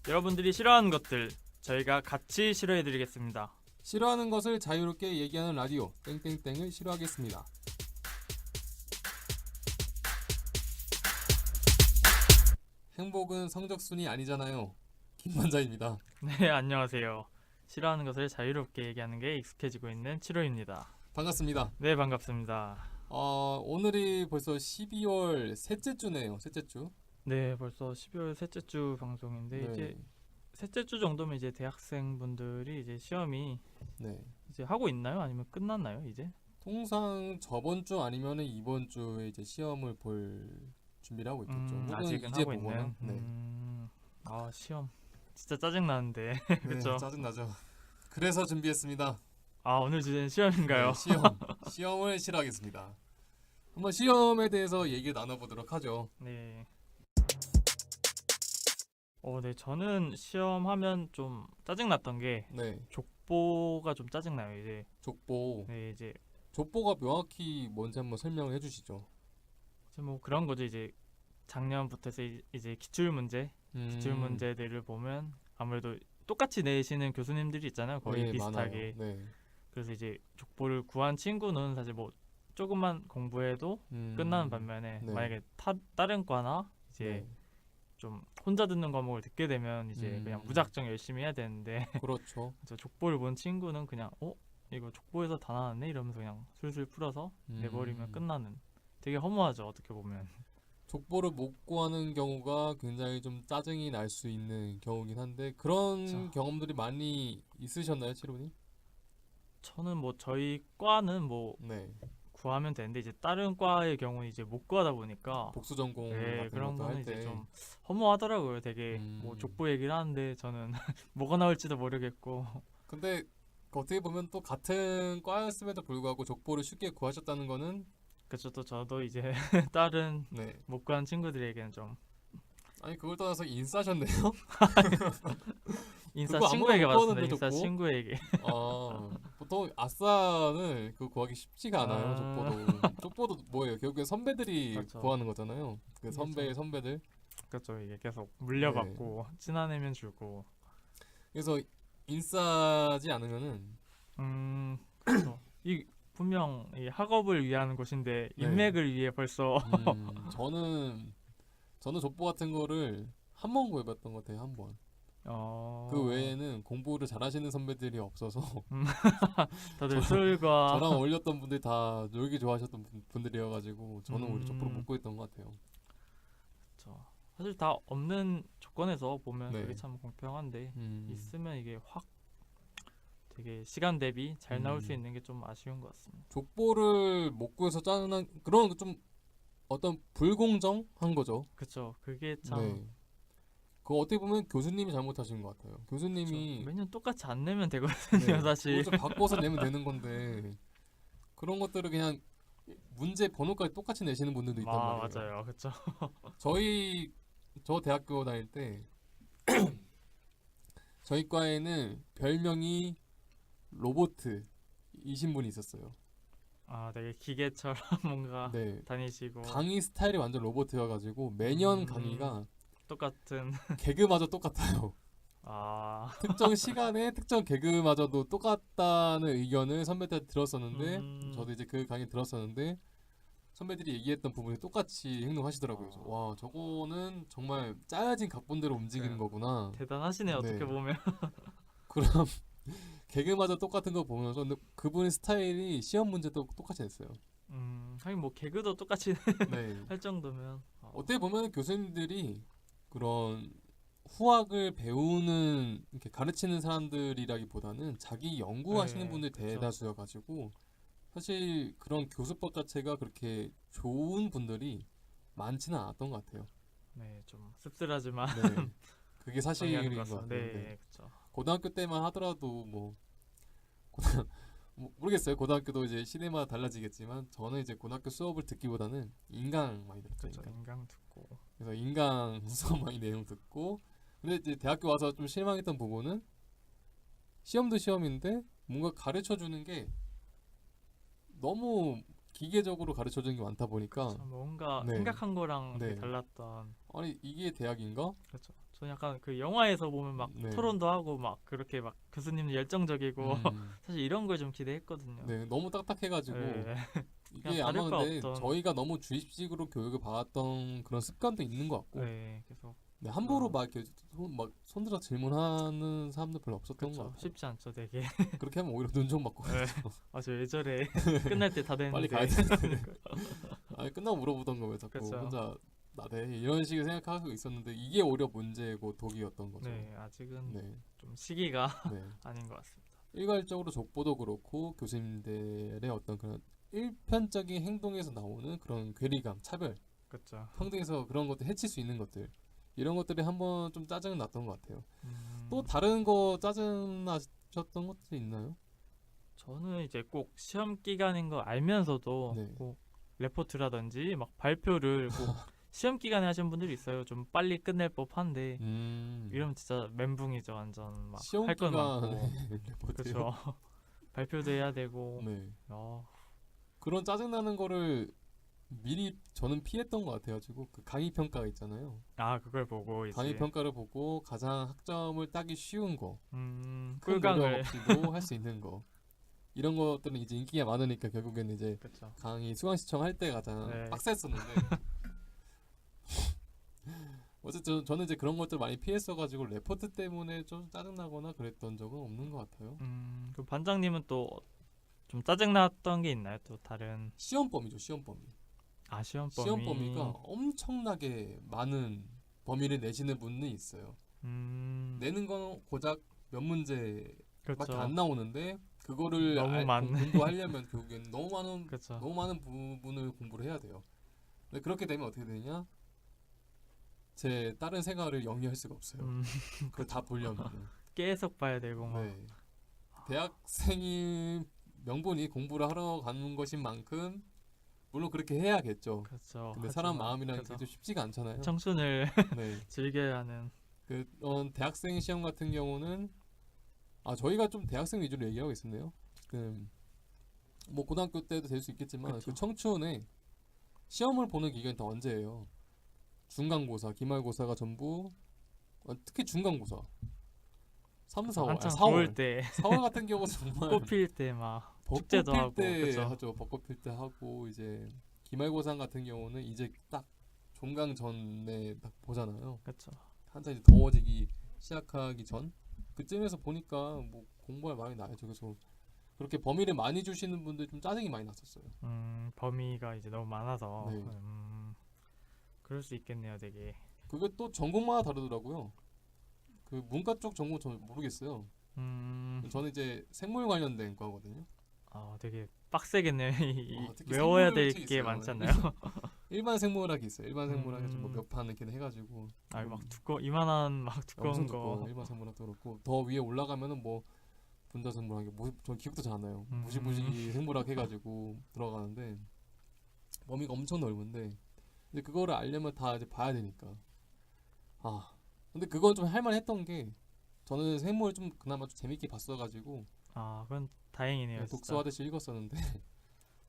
여러분들이 싫어하는 것들 저희가 같이 싫어해드리겠습니다. 싫어하는 것을 자유롭게 얘기하는 라디오 땡땡땡을 싫어하겠습니다. 행복은 성적순이 아니잖아요. 김만자입니다. 네, 안녕하세요. 싫어하는 것을 자유롭게 얘기하는 게 익숙해지고 있는 7호입니다. 반갑습니다. 네, 반갑습니다. 오늘이 벌써 12월 셋째 주네요. 셋째 주. 네, 벌써 12월 셋째 주 방송인데 네. 이제 셋째 주 정도면 이제 대학생분들이 이제 시험이 네. 이제 하고 있나요? 아니면 끝났나요? 이제? 통상 저번 주 아니면 이번 주에 이제 시험을 볼 준비를 하고 있겠죠. 혹은 아직은 이제 하고 보거나. 있는. 시험 진짜 짜증 나는데. 네, 그렇죠? 짜증나죠. 그래서 준비했습니다. 오늘 주제는 시험인가요? 네, 시험을 싫어하겠습니다. 한번 시험에 대해서 얘기 나눠보도록 하죠. 네. 네, 저는 시험하면 좀 짜증났던 게 네, 족보가 좀 짜증나요. 이제 족보. 네, 이제 족보가 명확히 뭔지 한번 설명을 해주시죠. 뭐 그런 거죠. 이제 작년부터 해서 이제 기출 문제들을 보면 아무래도 똑같이 내시는 교수님들이 있잖아요. 거의 네, 비슷하게. 많아요. 네. 그래서 이제 족보를 구한 친구는 사실 뭐 조금만 공부해도 끝나는 반면에 네. 만약에 다른 과나 이제 네. 좀 혼자 듣는 과목을 듣게 되면 이제 그냥 무작정 열심히 해야 되는데 그렇죠. 저 족보를 본 친구는 그냥 이거 족보에서 다 나왔네 이러면서 그냥 술술 풀어서 내버리면 끝나는, 되게 허무하죠 어떻게 보면. 족보를 못 구하는 경우가 굉장히 좀 짜증이 날 수 있는 경우긴 한데 그런 그쵸. 경험들이 많이 있으셨나요, 치로님? 저는 뭐 저희 과는 뭐 네. 구하면 되는데 이제 다른 과의 경우는 이제 못 구하다 보니까 복수 전공 네, 같은 그런 것도 거는 할 이제 때. 좀 허무하더라고요. 되게 뭐 족보 얘기를 하는데 저는 뭐가 나올지도 모르겠고. 근데 어떻게 보면 또 같은 과였음에도 불구하고 족보를 쉽게 구하셨다는 거는 그쵸. 또 저도 이제 다른 네. 못 구한 친구들에게는 좀 아니 그걸 떠나서 인싸셨네요. 인싸 그거 친구에게 아무나 못 받았습니다. 구하는데, 인싸 족보? 친구에게. 보통 아싸는 그 구하기 쉽지가 않아요. 아. 족보도 뭐예요? 결국에 선배들이 그렇죠. 구하는 거잖아요. 그 그렇죠. 선배들. 그렇죠. 이게 계속 물려받고 친한 애면 주고. 그래서 인싸지 않으면은 그렇죠. 이 분명 이 학업을 위한 곳인데 네. 인맥을 위해 벌써. 저는 족보 같은 거를 한 번 구해봤던 것 같아요. 한 번. 그 외에는 공부를 잘하시는 선배들이 없어서 다들 술과 저랑 어울렸던 분들 다 놀기 좋아하셨던 분들이어가지고 저는 오히려 족보를 못 구했던 것 같아요. 그렇죠. 사실 다 없는 조건에서 보면 네. 그게 참 공평한데 있으면 이게 확 되게 시간 대비 잘 나올 수 있는 게 좀 아쉬운 것 같습니다. 족보를 못 구해서 짜증난 그런 좀 어떤 불공정한 거죠. 그렇죠. 그게 참 네. 그거 어떻게 보면 교수님이 잘못하신 것 같아요. 교수님이 매년 똑같이 안 내면 되거든요, 사실. 그걸 좀 바꿔서 내면 되는 건데 그런 것들을 그냥 문제 번호까지 똑같이 내시는 분들도 있단 말이에요. 맞아요. 그렇죠. 저 대학교 다닐 때 저희 과에는 별명이 로보트이신 분이 있었어요. 되게 기계처럼 뭔가 네. 다니시고 강의 스타일이 완전 로보트여가지고 매년 강의가 똑같은. 개그마저 똑같아요. 특정 시간에 특정 개그마저도 똑같다는 의견을 선배들한테 들었었는데 저도 이제 그 강의 들었었는데 선배들이 얘기했던 부분이 똑같이 행동하시더라고요. 그래서 와, 저거는 정말 짜여진 각본대로 움직이는 거구나. 대단하시네요, 네. 어떻게 보면. 그럼 개그마저 똑같은 거 보면서 근데 그분의 스타일이 시험 문제도 똑같이 냈어요. 하긴 뭐 개그도 똑같이 네. 할 정도면. 어떻게 보면 교수님들이 그런 후학을 배우는 이렇게 가르치는 사람들이라기보다는 자기 연구하시는 네, 분들이 그쵸. 대다수여가지고 사실 그런 교수법 자체가 그렇게 좋은 분들이 많지는 않았던 것 같아요. 네, 좀 씁쓸하지만 네, 그게 사실인 방해하는 것 것 같아요. 같습니다. 네. 네, 그렇죠. 고등학교 때만 하더라도 모르겠어요. 고등학교도 이제 시대마다 달라지겠지만 저는 이제 고등학교 수업을 듣기보다는 인강 많이 들었죠. 그렇죠. 인강. 인강 듣고. 그래서 인강 수업 많이 내용 듣고 근데 이제 대학교 와서 좀 실망했던 부분은 시험도 시험인데 뭔가 가르쳐 주는 게 너무 기계적으로 가르쳐 주는 게 많다 보니까 뭔가 네. 생각한 거랑 되게 네. 달랐던. 아니 이게 대학인가? 그렇죠. 저 약간 그 영화에서 보면 막 네. 토론도 하고 막 그렇게 막 교수님 열정적이고 사실 이런 걸 좀 기대했거든요. 네, 너무 딱딱해가지고 네. 이게 그냥 다를 아마 바 근데 없던. 저희가 너무 주입식으로 교육을 받았던 그런 습관도 있는 것 같고 네, 계속 네, 함부로 막 이렇게 막 손들어 질문하는 사람들 별로 없었던 것 그렇죠. 같아요. 쉽지 않죠, 되게. 그렇게 하면 오히려 눈 좀 맞고 네. 저 왜 저래? 끝날 때 다 됐는데. 빨리 가야 되는데 아니 끝나고 물어보던 거 왜 자꾸 그쵸. 혼자 나대 이런 식으로 생각하고 있었는데 이게 오히려 문제고 독이었던 거죠. 네, 아직은 네, 좀 시기가 네. 아닌 것 같습니다. 일괄적으로 족보도 그렇고 교수님들의 어떤 그런 일편적인 행동에서 나오는 그런 괴리감, 차별, 그렇죠. 평등에서 그런 것들 해칠 수 있는 것들 이런 것들이 한번 좀 짜증 났던 것 같아요. 음, 또 다른 거 짜증 나셨던 것들이 있나요? 저는 이제 꼭 시험 기간인 거 알면서도 네. 꼭 레포트라든지 막 발표를 꼭 시험 기간에 하시는 분들이 있어요. 좀 빨리 끝낼 법한데 이러면 진짜 멘붕이죠. 완전 막 시험 할 건 많고. 기간에 레포트요? 그렇죠. 발표도 해야 되고. 네. 어, 그런 짜증 나는 거를 미리 저는 피했던 것 같아가지고 그 강의 평가가 있잖아요. 아 그걸 보고 이제 강의 평가를 보고 가장 학점을 따기 쉬운 거, 큰 노력 꿀강을 없이도 할 수 있는 거 이런 것들은 이제 인기가 많으니까 결국에는 이제 그렇죠. 강의 수강 신청할 때 가장 네. 빡셌었는데 어쨌든 저는 이제 그런 것들 많이 피했어가지고 레포트 때문에 좀 짜증나거나 그랬던 적은 없는 것 같아요. 그 반장님은 또 좀 짜증났던 게 있나요? 또 다른 시험 범위죠, 시험 범위. 시험 시험 범위. 범위가 엄청나게 많은 범위를 내시는 분이 있어요. 내는 건 고작 몇 문제밖에 그렇죠. 안 나오는데 그거를 너무 많네. 공부하려면 결국엔 너무 그렇죠. 많은 부분을 공부를 해야 돼요. 근데 그렇게 되면 어떻게 되냐? 제 다른 생활을 영위할 수가 없어요. 그걸 다 보려면. 계속 봐야 되고 막. 네. 대학생이 명분이 공부를 하러 가는 것인 만큼 물론 그렇게 해야겠죠. 그렇죠. 근데 사람 하지만 마음이라는 게 그렇죠. 좀 쉽지가 않잖아요. 청춘을 네. 즐겨야 하는. 대학생 시험 같은 경우는 저희가 좀 대학생 위주로 얘기하고 있었네요. 뭐 고등학교 때도 될 수 있겠지만 그쵸. 그 청춘에 시험을 보는 기간이 다 언제예요? 중간고사, 기말고사가 전부 특히 중간고사 3, 4월, 한창 4월 좋을 때 4월 같은 경우 정말 꽃필 때 막 벚꽃 축제도 필 하고 때 그쵸. 하죠. 벚꽃 필 때 하고 이제 기말고사 같은 경우는 이제 딱 종강 전에 딱 보잖아요. 그렇죠. 한참 이제 더워지기 시작하기 전 그쯤에서 보니까 뭐 공부할 마음이 나야죠. 그래서 그렇게 범위를 많이 주시는 분들 좀 짜증이 많이 났었어요. 범위가 이제 너무 많아서 네. 그럴 수 있겠네요, 되게. 그게 또 전공마다 다르더라고요. 그 문과 쪽 전공 저 모르겠어요. 저는 이제 생물 관련된 과거든요. 되게 빡세겠네요. 특히 외워야 생물 될 책 게 있어요. 많잖아요. 일반 생물학이 있어요. 일반 생물학에서 뭐 몇 판 이렇게 해가지고 막 이만한 막 두꺼운 엄청 거. 두꺼워. 일반 생물학도 그렇고 더 위에 올라가면은 뭐 분자 생물학이 전 기억도 잘 안 나요. 무시무시 생물학 해가지고 들어가는데 범위가 엄청 넓은데 근데 그거를 알려면 다 이제 봐야 되니까 근데 그건 좀 할만했던 게 저는 생물을 좀 그나마 좀 재밌게 봤어가지고 그건 다행이네요. 진짜. 독서하듯이 읽었었는데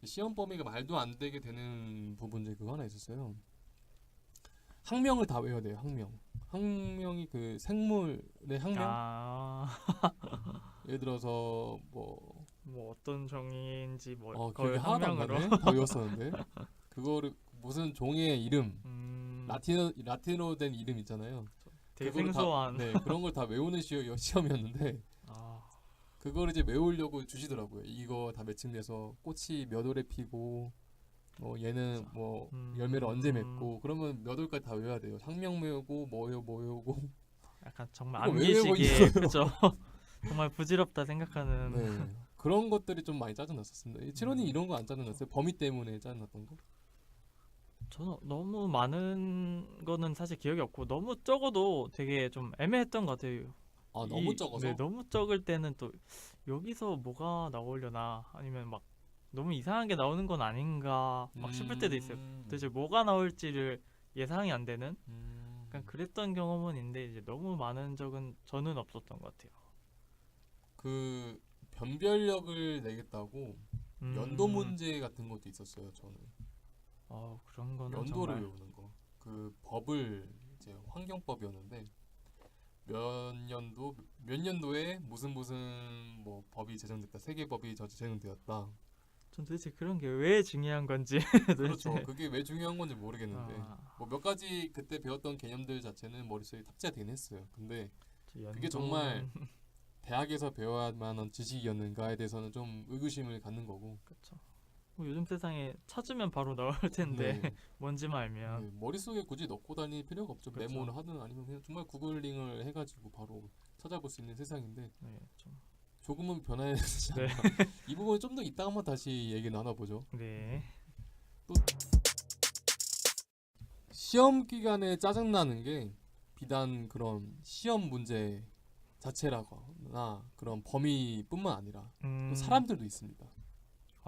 시험 범위가 말도 안 되게 되는 부분 중에 그거 하나 있었어요. 학명을 다 외워야 돼요. 학명이 그 생물의 학명. 예를 들어서 뭐 어떤 종인지 기억이 거의 하나도 안 학명으로. 나네. 다 외웠었는데 그거를 무슨 종의 이름 라틴어로 된 이름 있잖아요. 되게 그거를 생소한. 네, 그런 걸 다 외우는 시험이었는데 그걸 이제 외우려고 주시더라고요. 이거 다 매칭돼서 꽃이 몇 월에 피고 뭐 얘는 뭐 열매를 언제 맺고 그러면 몇 월까지 다 외워야 돼요. 학명 외우고 뭐 외우고 약간 정말 이거 왜 외우고 암기식의 그죠. 정말 부질없다 생각하는. 네. 그런 것들이 좀 많이 짜증났었습니다. 칠원이 이런 거 안 짜증났어요? 범위 때문에 짜증났던 거? 저는 너무 많은 거는 사실 기억이 없고 너무 적어도 되게 좀 애매했던 것 같아요. 너무 적어서? 네, 너무 적을 때는 또 여기서 뭐가 나오려나 아니면 막 너무 이상한 게 나오는 건 아닌가 막 싶을 때도 있어요. 도대체 뭐가 나올지를 예상이 안 되는 약간 그랬던 경험은 있는데 이제 너무 많은 적은 저는 없었던 것 같아요. 그 변별력을 내겠다고 연도 문제 같은 것도 있었어요. 저는 그런 거는 연도를 정말. 외우는 거. 그 법을 이제 환경법이었는데 몇 년도에 무슨 뭐 법이 제정됐다, 세계법이 제정되었다. 전 도대체 그런 게 왜 중요한 건지 그렇죠. 도대체. 그게 왜 중요한 건지 모르겠는데 뭐 몇 가지 그때 배웠던 개념들 자체는 머릿속에 탑재가 되긴 했어요. 근데 그게 정말 대학에서 배워야만 한 지식이었는가에 대해서는 좀 의구심을 갖는 거고. 그렇죠. 뭐 요즘 세상에 찾으면 바로 나올 텐데 네. 뭔지만 알면. 네, 머릿속에 굳이 넣고 다닐 필요가 없죠. 그쵸. 메모를 하든 아니면 그냥 정말 구글링을 해가지고 바로 찾아볼 수 있는 세상인데 네, 좀. 조금은 변화해야 되지 네. 않나. 이 부분 좀 더 이따가 한번 다시 얘기 나눠보죠. 네. 시험 기간에 짜증나는 게 비단 그런 시험 문제 자체라거나 그런 범위뿐만 아니라 또 사람들도 있습니다.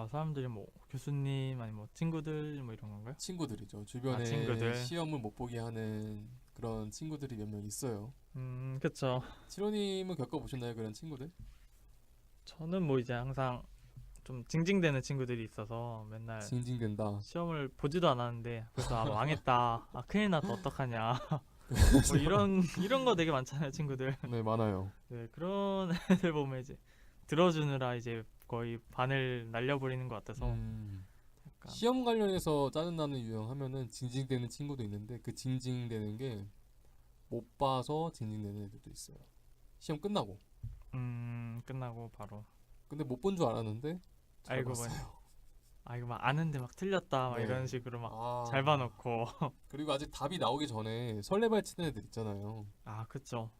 사람들이 뭐 교수님 아니 뭐 친구들 뭐 이런 건가요? 친구들이죠. 주변에 친구들. 시험을 못 보게 하는 그런 친구들이 몇 명 있어요. 그렇죠. 치로님은 겪어보셨나요, 그런 친구들? 저는 뭐 이제 항상 좀 징징대는 친구들이 있어서 맨날 징징된다. 시험을 보지도 않았는데 그래서 망했다, 큰일 났다, 어떡하냐 뭐 이런 거 되게 많잖아요, 친구들. 네, 많아요. 네, 그런 애들 보면 이제 들어주느라 이제 거의 반을 날려버리는 것 같아서 약간. 시험 관련해서 짜증나는 유형 하면은 징징대는 친구도 있는데 그 징징대는 게 못 봐서 징징대는 애들도 있어요. 시험 끝나고. 끝나고 바로 근데 못 본 줄 알았는데 잘 알고 봤어요. 이거 막 아는데 막 틀렸다 막 네. 이런 식으로 막 아, 잘 봐놓고. 그리고 아직 답이 나오기 전에 설레발 치는 애들 있잖아요. 그쵸.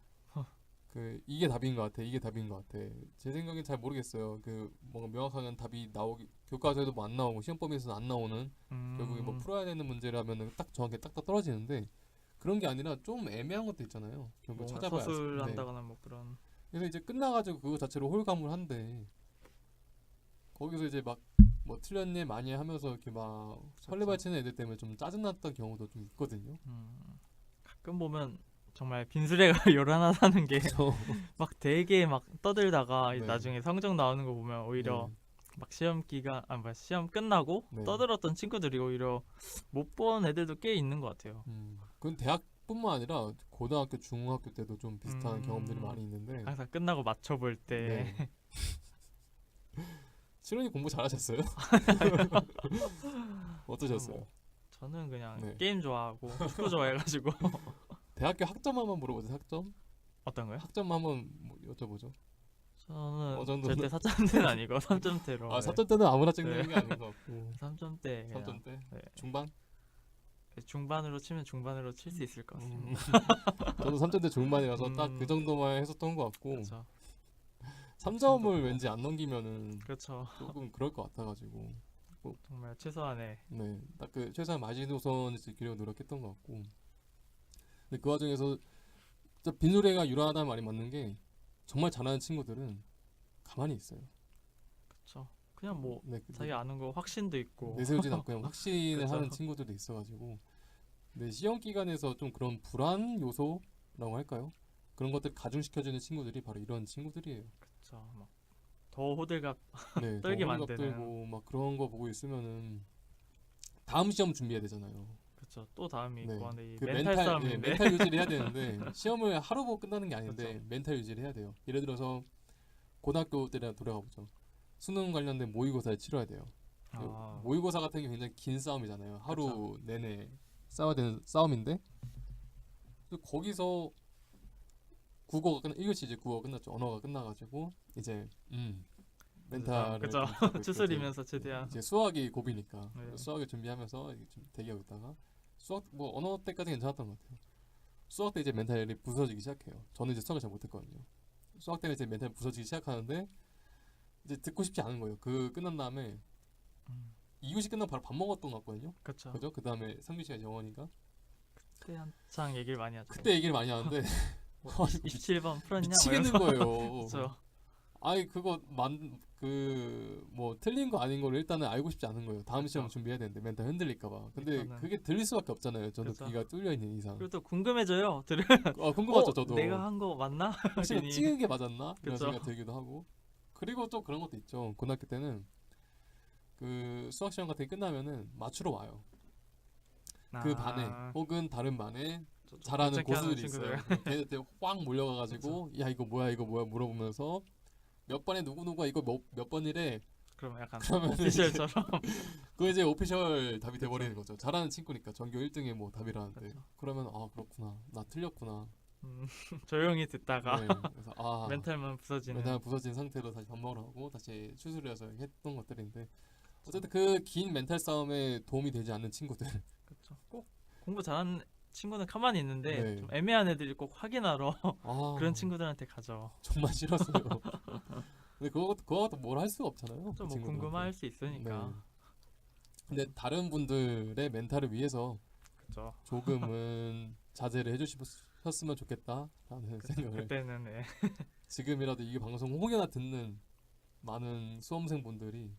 그 이게 답인 것 같아, 이게 답인 것 같아. 제 생각엔 잘 모르겠어요. 그 뭔가 명확한 답이 나오기 교과서에도 뭐 안 나오고 시험 범위에서는 안 나오는 결국에 뭐 풀어야 되는 문제라면은 딱 정확히 딱딱 떨어지는데 그런 게 아니라 좀 애매한 것도 있잖아요. 결국 뭔가 찾아봐야지. 서술한다거나 뭐 그런. 그래서 이제 끝나가지고 그거 자체로 홀가분을 한데 거기서 이제 막 뭐 틀렸네 많이 하면서 이렇게 막 설레발 치는 애들 때문에 좀 짜증났던 경우도 좀 있거든요. 가끔 보면 정말 빈수레가 요란하다는 게 막 되게 막 떠들다가 네. 나중에 성적 나오는 거 보면 오히려 네. 막 시험 끝나고 네. 떠들었던 친구들이 오히려 못 본 애들도 꽤 있는 것 같아요. 그건 대학뿐만 아니라 고등학교, 중학교 때도 좀 비슷한 경험들이 많이 있는데 항상 끝나고 맞춰볼 때. 네. 치론이 공부 잘하셨어요? 어떠셨어요? 저는 그냥 네. 게임 좋아하고 축구 좋아해가지고. 대학교 학점 한번 물어보세요. 학점? 어떤 거요? 학점 한번 뭐 여쭤보죠. 저는 정도는- 절대 4점대는 아니고 3점대로. 아, 4점대는 아무나 찍는 게 아닌 것 같고 3점대. 3점대? 네. 중반? 중반으로 치면 중반으로 칠 수 있을 것 같습니다. 저도 3점대 중반이라서 딱 그 음. 정도만 했었던 것 같고 그렇죠. 3점을 왠지 안 넘기면은 그렇죠. 조금 그럴 것 같아가지고 정말 최소한의. 네, 딱 그 최소한 마지노선을 지키려고 노력했던 것 같고 근데 그 와중에서 진짜 빈노래가 유라하다는 말이 맞는 게 정말 잘하는 친구들은 가만히 있어요. 그렇죠. 그냥 뭐 네, 자기 아는 거 확신도 있고. 내세우진 않고 그냥 확신을 그쵸. 하는 친구들도 있어가지고 근데 시험 기간에서 좀 그런 불안 요소라고 할까요? 그런 것들 가중시켜주는 친구들이 바로 이런 친구들이에요. 그렇죠. 더 호들갑. 네, 떨게 더 호들갑 만드는. 떨고 막 그런 거 보고 있으면은 다음 시험 준비해야 되잖아요. 그렇죠. 또 다음이 네. 있고 한데 이 그 멘탈 싸움인데. 멘탈 유지를 해야 되는데 시험을 하루 보고 끝나는 게 아닌데 그쵸. 멘탈 유지를 해야 돼요. 예를 들어서 고등학교 때나 돌아가 보죠. 수능 관련된 모의고사를 치러야 돼요. 모의고사 같은 게 굉장히 긴 싸움이잖아요. 하루 내내 싸워야 되는 싸움인데 거기서 국어가 이것이 이제 국어가 끝났죠. 언어가 끝나가지고 이제 멘탈을 그쵸. 좀 잡고 있고 추스리면서 최대한. 이제 수학이 고비니까 네. 수학을 준비하면서 이제 좀 대기하고 있다가 수학 뭐 언어 때까지 괜찮았던 것 같아요. 수학 때 이제 멘탈이 부서지기 시작해요. 저는 이제 수학을 잘 못했거든요. 수학 때문에 이제 멘탈이 부서지기 시작하는데 이제 듣고 싶지 않은 거예요. 그 끝난 다음에 2교시 끝나고 바로 밥 먹었던 것 같거든요. 그렇죠. 그죠? 그 다음에 3교시가 영어니까 그때 한창 얘기를 많이 하죠. 그때 얘기를 많이 하는데 27번 풀었냐? 미치겠는 거예요. 그렇죠. 아니 그거 뭐 틀린 거 아닌 거를 일단은 알고 싶지 않은 거예요. 다음 그쵸. 시험 준비해야 되는데 멘탈 흔들릴까봐. 근데 이거는- 그게 들릴 수밖에 없잖아요. 저도 그쵸. 귀가 뚫려 있는 이상. 그리고 또 궁금해져요. 궁금하죠 저도. 내가 한 거 맞나? 확실히 괜히. 찍은 게 맞았나? 이런 그쵸. 생각 들기도 하고. 그리고 또 그런 것도 있죠. 고등학교 때는 그 수학 시험 같은 게 끝나면은 맞추러 와요. 그 반에 혹은 다른 반에 좀 잘하는 괜찮게 하는 고수들이 있어요. 친구들. 걔네들 확 몰려가가지고 야 이거 뭐야 물어보면서 몇 번에 누구누가 이거 몇 번이래. 그럼 약간 그러면은 오피셜처럼. 그거 이제 오피셜 답이 돼버리는 거죠. 잘하는 친구니까 전교 1등의 뭐 답이라는데. 그쵸. 그러면 아 그렇구나. 나 틀렸구나. 조용히 듣다가 네. 그래서 아 멘탈만 부서지는. 멘탈 부서진 상태로 다시 밥 먹으러 가고 다시 추스를 해서 했던 것들인데 어쨌든 그 긴 멘탈 싸움에 도움이 되지 않는 친구들. 그렇죠. 꼭 공부 잘하는 친구는 가만히 있는데 네. 좀 애매한 애들이 꼭 확인하러 아 그런 친구들한테 가죠. 정말 싫었어요. 근데 그것도 뭘 할 수가 없잖아요. 좀 그 뭐 친구들한테. 궁금할 수 있으니까. 네. 근데 다른 분들의 멘탈을 위해서 그렇죠. 조금은 자제를 해주셨으면 좋겠다라는 생각을 그때는 네. 지금이라도 이 방송 혹여나 듣는 많은 수험생분들이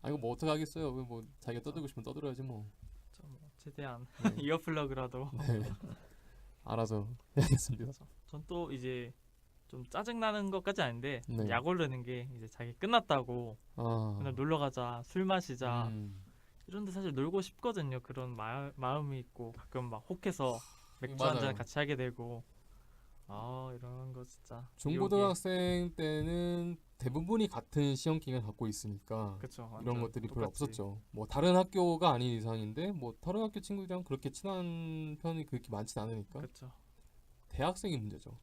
아 이거 뭐 어떻게 하겠어요. 뭐 자기가 떠들고 싶으면 떠들어야지 뭐. 좀 최대한 네. 이어플러그라도. 네. 알아서 해야겠습니다. 전 또 이제 좀 짜증 나는 것까지 아닌데 네. 약 오르는 게 이제 자기 끝났다고 아. 그냥 놀러 가자, 술 마시자 음. 이런데 사실 놀고 싶거든요. 그런 마음이 있고 가끔 막 혹해서 맥주 맞아요. 한잔 같이 하게 되고 이런 거 진짜 중고등학생 때는 대부분이 같은 시험 기간을 갖고 있으니까 그쵸, 이런 완전 것들이 별로 똑같이. 없었죠. 뭐 다른 학교가 아닌 이상인데 뭐 다른 학교 친구들이랑 그렇게 친한 편이 그렇게 많진 않으니까 그쵸. 대학생이 문제죠.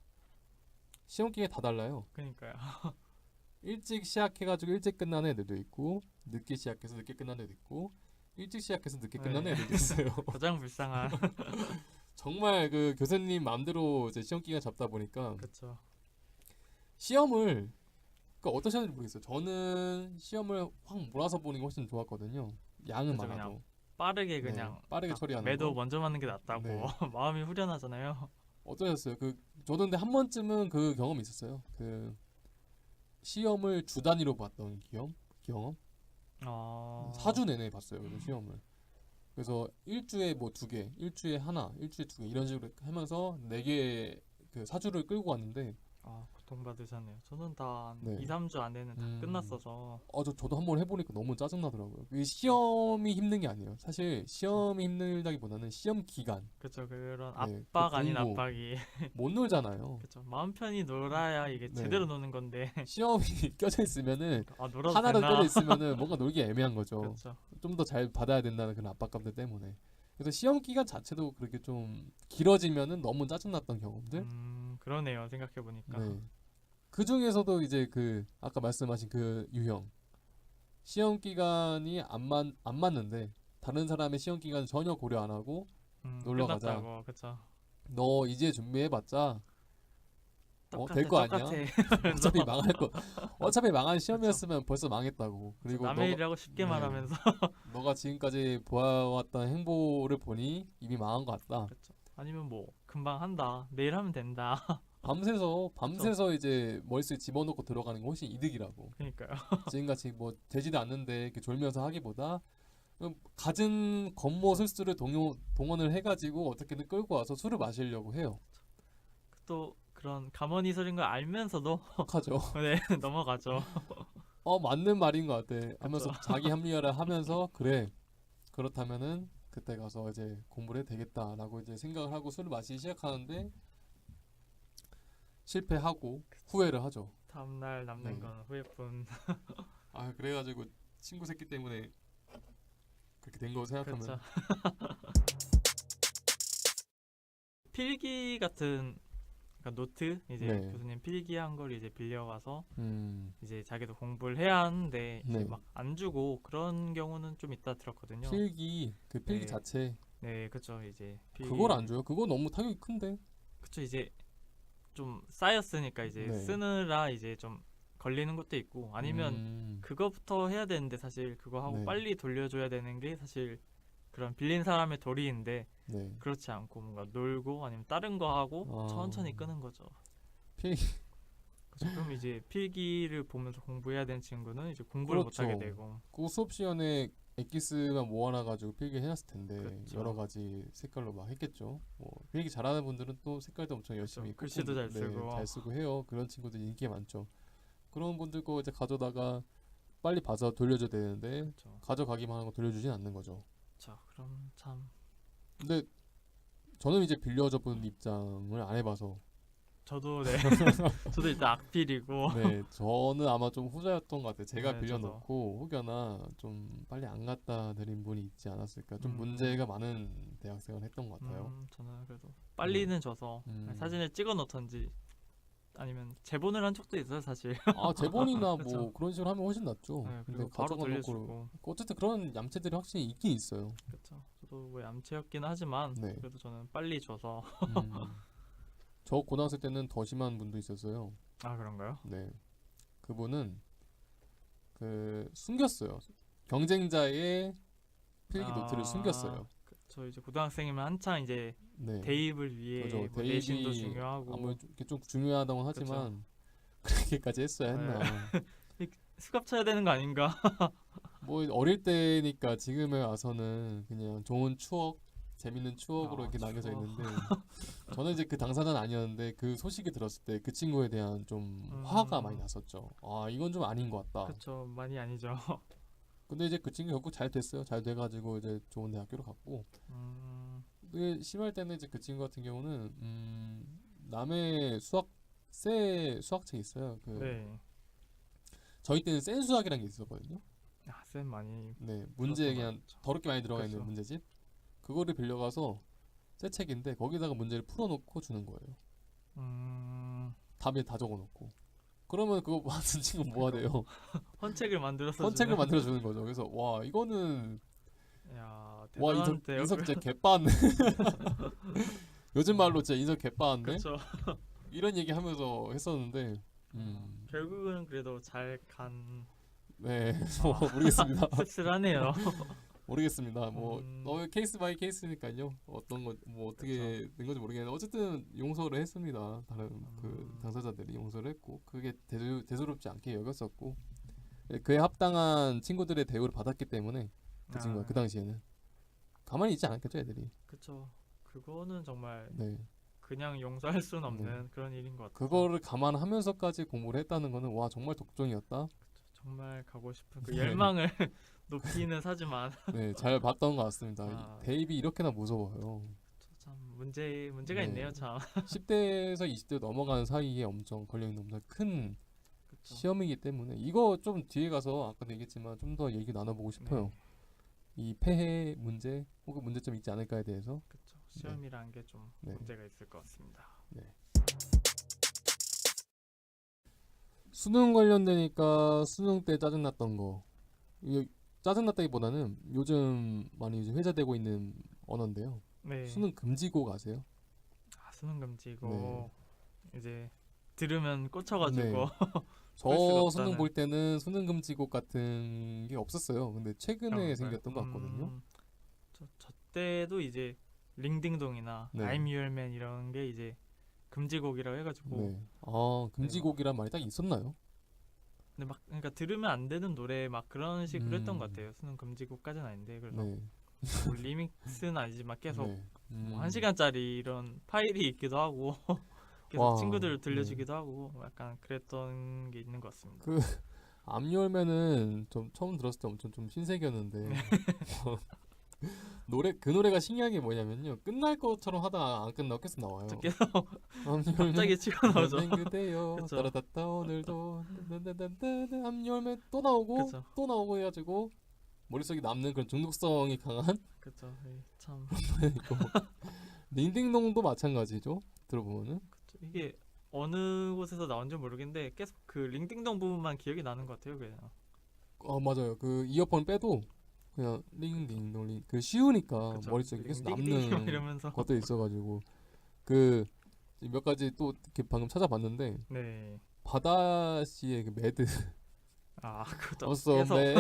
시험 기간이 다 달라요. 그러니까요. 일찍 시작해가지고 일찍 끝나는 애들도 있고 늦게 시작해서 늦게 끝나는 애도 있고 일찍 시작해서 늦게 끝나는 네. 애들도 있어요. 가장 불쌍한. 정말 그 교수님 마음대로 이제 시험 기간 잡다 보니까 그쵸. 시험을 그러니까 어떠셨는지 모르겠어요. 저는 시험을 확 몰아서 보는 게 훨씬 좋았거든요. 양은 그쵸, 많아도 빠르게 네, 그냥 빠르게 딱 처리하는 매도 거. 먼저 맞는 게 낫다고. 네. 마음이 후련하잖아요. 어떠셨어요? 저도 근데 한 번쯤은 그 경험이 있었어요. 그 시험을 주 단위로 봤던 경험. 사주 내내 봤어요. 그 시험을. 그래서 일주에 뭐 2개, 일주에 하나, 일주에 2개 이런 식으로 하면서 4개 그 사주를 끌고 왔는데 고통받으셨네요. 저는 다 네. 2, 3주 안에는 다 끝났어서. 저도 한번 해보니까 너무 짜증나더라고요. 이 시험이 힘든 게 아니에요. 사실 시험이 힘들다기보다는 시험 기간 그쵸. 그런 네, 압박 그 아닌 공부. 압박이. 못 놀잖아요. 그쵸. 마음 편히 놀아야 이게 네. 제대로 노는 건데. 시험이 껴져 있으면은 놀아도 하나로 되나? 껴져 있으면은 뭔가 놀기 애매한 거죠. 그쵸. 좀 더 잘 받아야 된다는 그런 압박감들 때문에. 그래서 시험 기간 자체도 그렇게 좀 길어지면은 너무 짜증났던 경험들. 그러네요. 생각해보니까. 네. 그 중에서도 이제 그 아까 말씀하신 그 유형 시험 기간이 안 맞는데 다른 사람의 시험 기간 전혀 고려 안 하고 놀러 가자. 끝났다고. 그쵸. 너 이제 준비해봤자 똑같아, 될 거 아니야? 똑같아. 어차피 망할 거. 어차피 망한 시험이었으면 벌써 망했다고. 그리고 남의 일이라고 쉽게 네. 말하면서. 너가 지금까지 보아왔던 행보를 보니 이미 망한 것 같다. 그쵸. 아니면 뭐 금방 한다. 내일 하면 된다. 밤새서 이제 머릿속에 집어넣고 들어가는 게 훨씬 이득이라고. 그러니까요. 지금같이 뭐 되지도 않는데 이렇게 졸면서 하기보다 갖은 겉모 술수를 동원을 해가지고 어떻게든 끌고 와서 술을 마시려고 해요. 또 그런 가머니설인 걸 알면서도 하죠. 네, 넘어가죠. 맞는 말인 것 같아. 하면서 자기 합리화를 하면서 그래. 그렇다면은 그때 가서 이제 공부를 해도 되겠다라고 이제 생각을 하고 술을 마시기 시작하는데 실패하고 후회를 하죠. 다음날 남는 네. 건 후회뿐. 그래가지고 친구 새끼 때문에 그렇게 된 거 생각하면 그렇죠. 필기 같은 그러니까 노트 이제 네. 교수님 필기한 걸 이제 빌려와서 음, 이제 자기도 공부를 해야 하는데 이제 네. 막 안 주고 그런 경우는 좀 있다 들었거든요. 필기 네. 자체 네, 그렇죠. 이제 그걸 안 줘요. 그거 너무 타격이 큰데. 그쵸. 이제 좀 쌓였으니까 이제 네. 쓰느라 이제 좀 걸리는 것도 있고 아니면 그거부터 해야 되는데 사실 그거 하고 네. 빨리 돌려줘야 되는 게 사실 그런 빌린 사람의 도리인데 네. 그렇지 않고 뭔가 놀고 아니면 다른 거 하고 천천히 끄는 거죠. 필기 그쵸. 그럼 이제 필기를 보면서 공부해야 되는 친구는 이제 공부를 그렇죠. 못 하게 되고. 그 수업 시간에 엑기스만 모아놔가지고 필기 해놨을 텐데 그쵸. 여러 가지 색깔로 막 했겠죠. 뭐 필기 잘하는 분들은 또 색깔도 엄청 열심히 그쵸. 글씨도 잘 쓰고. 잘 쓰고 해요. 그런 친구들 인기 많죠. 그런 분들 거 이제 가져다가 빨리 봐서 돌려줘야 되는데 그쵸. 가져가기만 하고 돌려주진 않는 거죠. 자, 그럼 참 근데 저는 이제 빌려줘 본 입장을 안 해봐서 저도 네. 저도 일단 악필이고. 네, 저는 아마 좀 후자였던 것 같아요. 제가 네, 빌려놓고 혹여나 좀 빨리 안 갖다 드린 분이 있지 않았을까. 좀 음. 문제가 많은 대학생을 했던 것 같아요. 저는 그래도 빨리는 줘서 사진을 찍어 놓던지 아니면 제본을 한 적도 있어요, 사실. 아, 제본이나 뭐 그쵸. 그런 식으로 하면 훨씬 낫죠. 네, 근데 그리고 바로 가져가 놓고 돌려주고. 어쨌든 그런 얌체들이 확실히 있긴 있어요. 그렇죠. 저도 뭐 얌체였긴 하지만 네. 그래도 저는 빨리 줘서. 저 고등학생 때는 더 심한 분도 있었어요. 아, 그런가요? 네, 그분은 그 숨겼어요. 경쟁자의 필기 노트를 숨겼어요. 저 이제 고등학생이면 한창 이제 네. 대입을 위해 그죠. 뭐 내신도 중요하고 아무래도 이게 좀 중요하다고 하지만 그렇게까지 했어야 했나. 수갑 쳐야 되는 거 아닌가? 뭐 어릴 때니까 지금에 와서는 그냥 좋은 추억, 재밌는 추억으로 이렇게 남겨져 추억. 있는데 저는 이제 그 당사자는 아니었는데 그 소식이 들었을 때 그 친구에 대한 좀 화가 많이 났었죠. 아, 이건 좀 아닌 것 같다. 그렇죠. 많이 아니죠. 근데 이제 그 친구 결국 잘 됐어요. 잘 돼가지고 이제 좋은 대학교로 갔고. 근데 심할 때는 이제 그 친구 같은 경우는 남의 새 수학책 있어요. 그 네. 저희 때는 센 수학이라는 게 있었거든요. 아, 쌤 많이 네, 문제 그냥 많죠. 더럽게 많이 들어가 있는 그쵸. 문제집. 그거를 빌려가서 새 책인데 거기다가 문제를 풀어놓고 주는 거예요. 답에 다 적어놓고. 그러면 그거 받은 친구 뭐가 돼요? 헌책을 만들어서 헌책을 주는. 만들어 주는 거죠. 그래서 와, 이거는 야, 와, 대단한 인석 진짜 개빠네. 요즘 말로 진짜 인석 개빠네. 그렇죠. 이런 얘기 하면서 했었는데 결국은 그래도 잘 간. 네, 뭐 모르겠습니다. 씁쓸하네요. 모르겠습니다. 뭐 케이스 바이 케이스니까요. 어떤 거 뭐 어떻게 된 건지 모르겠는데 어쨌든 용서를 했습니다. 다른 그 당사자들이 용서를 했고 그게 대수롭지 않게 여겼었고 그에 합당한 친구들의 대우를 받았기 때문에 그 친구가 그 당시에는 가만히 있지 않았겠죠, 애들이. 그렇죠. 그거는 정말 네. 그냥 용서할 수는 없는 그런 일인 것 같아요. 그거를 감안하면서까지 공부를 했다는 거는 와, 정말 독종이었다. 정말 가고 싶은 그 네. 열망을 높이는 사지만 네, 잘 봤던 것 같습니다. 대입이 이렇게나 무서워요. 참 문제가 네. 있네요, 참. 10대에서 20대 넘어가는 사이에 엄청 걸려있는 엄청 큰 그쵸. 시험이기 때문에 이거 좀 뒤에 가서 아까도 얘기했지만 좀 더 얘기 나눠보고 싶어요. 이 폐해 문제 혹은 문제점이 있지 않을까에 대해서. 그렇죠. 시험이라는 게 좀 네. 문제가 있을 것 같습니다. 네. 수능 관련되니까 수능 때 짜증났던 거. 이거 짜증났다기보다는 요즘 많이 이제 회자되고 있는 언어인데요. 네. 수능 금지곡 아세요? 아, 수능 금지고 이제 들으면 꽂혀가지고. 네. 저 수가 수능 없다는. 볼 때는 수능 금지곡 같은 게 없었어요. 근데 최근에 그런가요? 생겼던 것 같거든요. 저 때도 이제 링딩동이나 네. I'm Your Man 이런 게 이제 금지곡이라고 해가지고. 네. 아, 금지곡이란 말이 딱 있었나요? 근데 막 그러니까 들으면 안 되는 노래 막 그런 식으로 했던 것 같아요. 수능 금지곡까지는 아닌데 그래서 네. 뭐 리믹스는 아니지만 계속 네. 뭐 1시간짜리 이런 파일이 있기도 하고 계속 와, 친구들 들려주기도 하고 약간 그랬던 게 있는 것 같습니다. 그 암열매는 좀 처음 들었을 때 엄청 좀 신세계였는데 그 노래가 신기한 게 뭐냐면요, 끝날 것처럼 하다가 안 끝나고 계속 나와요. 계속 암열매 갑자기 치고 나오죠. 그대요 그쵸. 따라다따 오늘도 암열매 또 나오고 그쵸. 또 나오고 해가지고 머릿속에 남는 그런 중독성이 강한 그렇죠. 참 링딩동도 마찬가지죠. 들어보면은 그쵸. 이게 어느 곳에서 나온지 모르겠는데 계속 그 링딩동 부분만 기억이 나는 것 같아요. 그냥. 맞아요. 그 이어폰 빼도 그냥 링딩동 그 쉬우니까 그쵸. 머릿속에 계속 링딩딩 남는 이러면서. 것도 있어가지고 그 몇 가지 또 이렇게 방금 찾아봤는데 네. 바다 씨의 그 매드 아, 그것도 없어 계속 매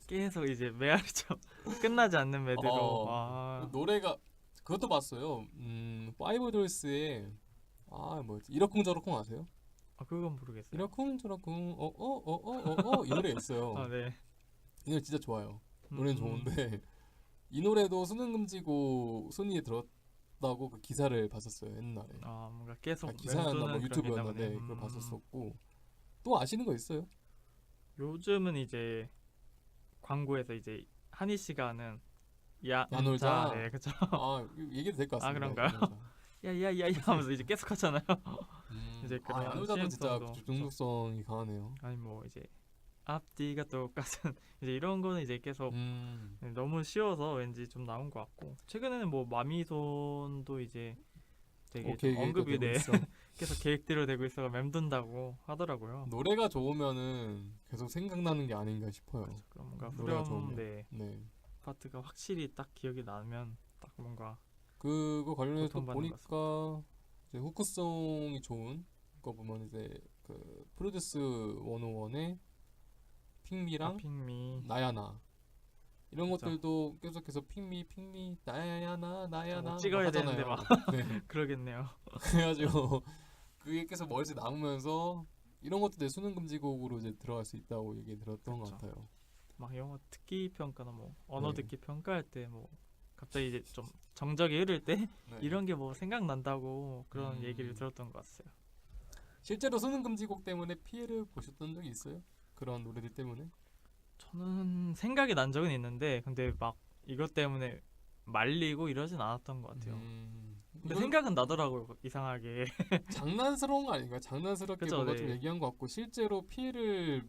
계속 이제 메아리죠. 끝나지 않는 매드로. 와. 노래가 그것도 봤어요. 파이브돌스의 뭐였지, 이러쿵저러쿵 아세요? 아, 그건 모르겠어요. 이러쿵저러쿵 어어어어어어 이 노래 있어요. 아, 네. 이 노래 진짜 좋아요. 노래는 좋은데 이 노래도 수능금지고 순위에 들었다고 그 기사를 봤었어요, 옛날에. 아, 뭔가 계속 기사였나 뭐 맴도는 그런 게 있나 유튜브였는데 보네. 그걸 봤었었고. 또 아시는 거 있어요? 요즘은 이제 광고에서 이제 한희 씨가 하는 야놀자. 네, 그쵸. 얘기도 될 것 같습니다. 그런가요? 야놀자. 야야야야 하면서 이제 계속 하잖아요. 이제 그런 야놀자도 진짜 CM성도 중독성이 강하네요. 아니 뭐 이제 앞뒤가 똑같은 이제 이런 거는 이제 계속 너무 쉬워서 왠지 좀 나온 것 같고 최근에는 뭐 마미손도 이제 되게 좀 언급이 돼 계속 계획대로 되고 있어가 맴돈다고 하더라고요. 노래가 좋으면은 계속 생각나는 게 아닌가 싶어요. 그렇죠. 그럼 뭔가 노래가 후렴 좋으면. 네 네. 파트가 확실히 딱 기억이 나면 딱 뭔가 그거 관련해서 또 고통받는 것 보니까 이제 후크송이 좋은 거 보면 이제 그 프로듀스 101의 핑미랑 핑미 나야나 이런 그쵸. 것들도 계속해서 핑미 나야나 나야나 찍어야 하잖아요. 되는데 막 네. 그러겠네요. 그래가지고 그게 계속 머릿속에 남으면서 이런 것도 내 수능 금지곡으로 이제 들어갈 수 있다고 얘기 들었던 그쵸. 것 같아요. 막 영어 듣기 평가나 뭐 언어 네. 듣기 평가할 때 뭐 갑자기 이제 좀 정적이 흐를 때 네. 이런 게 뭐 생각난다고 그런 음. 얘기를 들었던 것 같아요. 실제로 수능 금지곡 때문에 피해를 보셨던 적이 있어요? 그런 노래들 때문에? 저는 생각이 난 적은 있는데 근데 막 이것 때문에 말리고 이러진 않았던 것 같아요. 근데 이건 생각은 나더라고요. 이상하게. 장난스러운 거 아닌가요? 장난스럽게 그쵸, 뭔가 네. 좀 얘기한 것 같고 실제로 피해를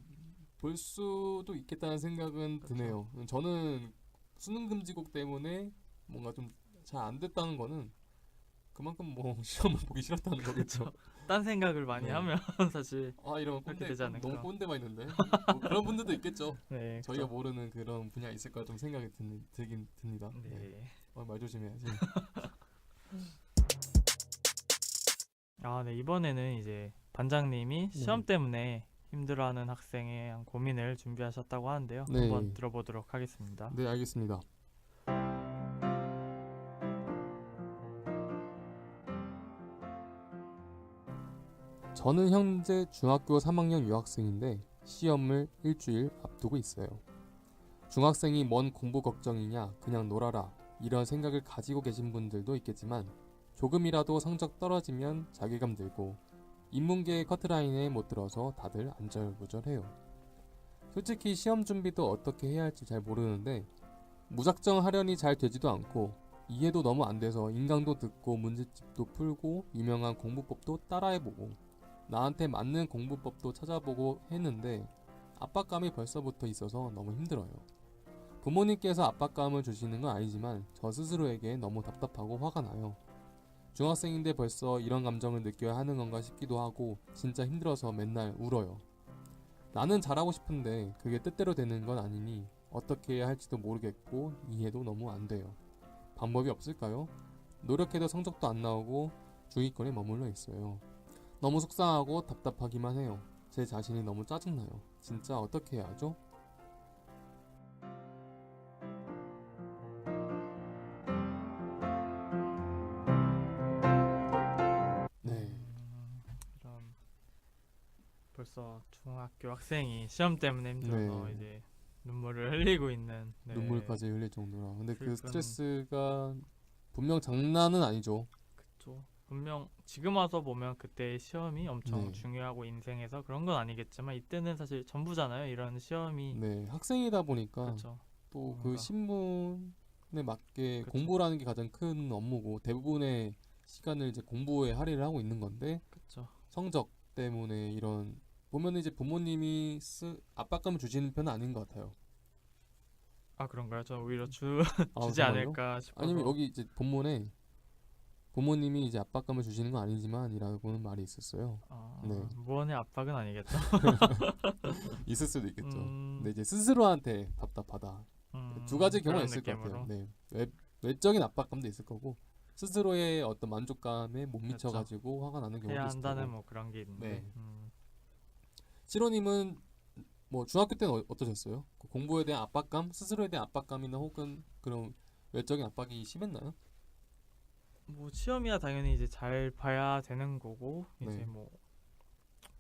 볼 수도 있겠다는 생각은 그쵸. 드네요. 저는 수능 금지곡 때문에 뭔가 좀 잘 안 됐다는 거는 그만큼 뭐 시험을 보기 싫었다는 거겠죠. 딴 생각을 많이 네. 하면 사실 이러면 그렇게 꼰대 되지 않을까. 너무 꼰대가 있는데 뭐 그런 분들도 있겠죠. 네. 저희가 그쵸. 모르는 그런 분야 있을까 좀 생각이 들긴 듭니다. 네. 네. 말 조심해야지. 네. 이번에는 이제 반장님이 시험 때문에 힘들어하는 학생에 대한 고민을 준비하셨다고 하는데요. 네. 한번 들어보도록 하겠습니다. 네, 알겠습니다. 저는 현재 중학교 3학년 유학생인데 시험을 일주일 앞두고 있어요. 중학생이 뭔 공부 걱정이냐, 그냥 놀아라 이런 생각을 가지고 계신 분들도 있겠지만 조금이라도 성적 떨어지면 자괴감 들고 인문계의 커트라인에 못 들어서 다들 안절부절해요. 솔직히 시험 준비도 어떻게 해야 할지 잘 모르는데 무작정 하려니 잘 되지도 않고 이해도 너무 안 돼서 인강도 듣고 문제집도 풀고 유명한 공부법도 따라해보고 나한테 맞는 공부법도 찾아보고 했는데 압박감이 벌써부터 있어서 너무 힘들어요. 부모님께서 압박감을 주시는 건 아니지만 저 스스로에게 너무 답답하고 화가 나요. 중학생인데 벌써 이런 감정을 느껴야 하는 건가 싶기도 하고 진짜 힘들어서 맨날 울어요. 나는 잘하고 싶은데 그게 뜻대로 되는 건 아니니 어떻게 해야 할지도 모르겠고 이해도 너무 안 돼요. 방법이 없을까요? 노력해도 성적도 안 나오고 중위권에 머물러 있어요. 너무 속상하고 답답하기만 해요. 제 자신이 너무 짜증나요. 진짜 어떻게 해야 하죠? 네. 이런 벌써 중학교 학생이 시험 때문에 힘들어서 네. 이제 눈물을 흘리고 있는 네. 눈물까지 흘릴 정도라. 근데 그 슬픈- 스트레스가 분명 장난은 아니죠. 그쵸. 분명 지금 와서 보면 그때 시험이 엄청 네. 중요하고 인생에서 그런 건 아니겠지만 이때는 사실 전부잖아요. 이런 시험이 네, 학생이다 보니까 그렇죠. 또 그 뭔가. 신문에 맞게 그쵸. 공부라는 게 가장 큰 업무고 대부분의 시간을 이제 공부에 할애를 하고 있는 건데 그렇죠. 성적 때문에 이런 보면 이제 부모님이 압박감을 주시는 편은 아닌 것 같아요. 그런가요? 저 오히려 주지 정말요? 않을까 싶어서. 아니면 여기 이제 본문에 부모님이 이제 압박감을 주시는 건 아니지만이라고는 말이 있었어요. 네. 무언의 압박은 아니겠죠. 있을 수도 있겠죠. 음. 근데 이제 스스로한테 답답하다. 두 가지 경우가 그런 있을 것 느낌으로. 같아요. 네. 외적인 압박감도 있을 거고 스스로의 어떤 만족감에 못 그렇죠. 미쳐가지고 화가 나는 경우도 해야 있을 한다는 거고. 뭐 그런 게 있는데. 네. 시로님은 뭐 중학교 때는 어떠셨어요? 그 공부에 대한 압박감, 스스로에 대한 압박감이나 혹은 그런 외적인 압박이 심했나요? 뭐 시험이야 당연히 이제 잘 봐야 되는 거고 이제 네. 뭐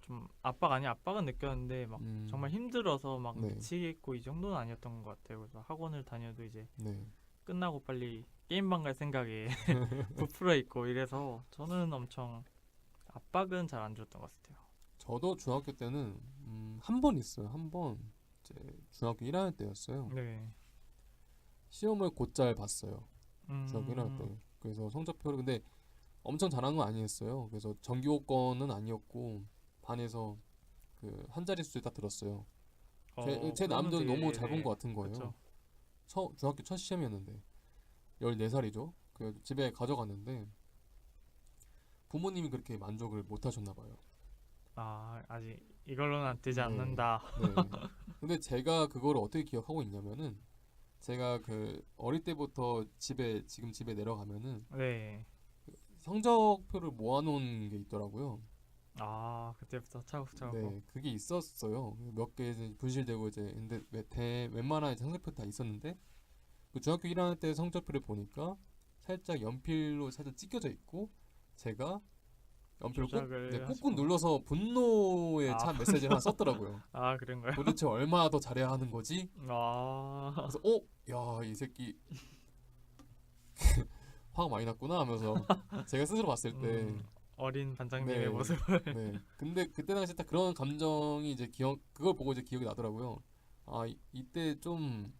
좀 압박은 느꼈는데 막 정말 힘들어서 막 네. 미치겠고 이 정도는 아니었던 것 같아요. 그래서 학원을 다녀도 이제 네. 끝나고 빨리 게임방 갈 생각에 부풀어 있고 이래서 저는 엄청 압박은 잘 안 줬던 것 같아요. 저도 중학교 때는 한 번 있어요. 한 번 이제 중학교 1학년 때였어요. 네. 시험을 곧잘 봤어요. 중학교 1학년 때. 그래서 성적표를 근데 엄청 잘한 건 아니었어요. 그래서 전교권은 아니었고 반에서 그 한 자릿수에 딱 들었어요. 제 그러면 나름대로 너무 되게, 잘 본 네, 것 같은 거예요. 그쵸. 중학교 첫 시험이었는데 14살이죠. 그 집에 가져갔는데 부모님이 그렇게 만족을 못 하셨나 봐요. 아직 이걸로는 되지 네. 않는다. 네. 근데 제가 그거를 어떻게 기억하고 있냐면은 제가 그 어릴 때부터 지금 집에 내려가면은 네. 성적표를 모아놓은 게 있더라고요. 그때부터 차곡차곡. 네, 그게 있었어요. 몇 개 이제 분실되고 이제 근데 웬만한 이제 성적표 다 있었는데 그 중학교 1학년 때 성적표를 보니까 살짝 연필로 살짝 찢겨져 있고 제가 연필을 조작을 꾹꾹 하시고. 눌러서 분노에 찬 메시지를 하나 썼더라고요. 그런가요? 도대체 얼마나 더 잘해야 하는 거지? 아, 그래서 야, 이 새끼 화가 많이 났구나 하면서 제가 스스로 봤을 때 어린 반장님의 네, 모습을. 네. 근데 그때 당시 딱 그런 감정이 이제 그걸 보고 이제 기억이 나더라고요. 이때 좀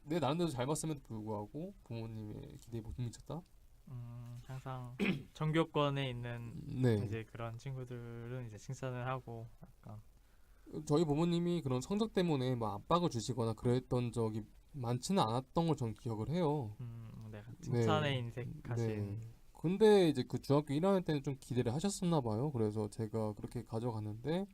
내 나름대로 잘 봤음에도 불구하고 부모님의 기대에 못 미쳤다. 항상 전교권에 있는 네. 이제 그런 친구들은 이제 칭찬을 하고 약간 저희 부모님이 그런 성적 때문에 막 압박을 주시거나 그랬던 적이 많지는 않았던 걸 전 기억을 해요. 네, 네. 칭찬에 인색하신. 네. 근데 이제 그 중학교 1학년 때는 좀 기대를 하셨었나 봐요. 그래서 제가 그렇게 가져갔는데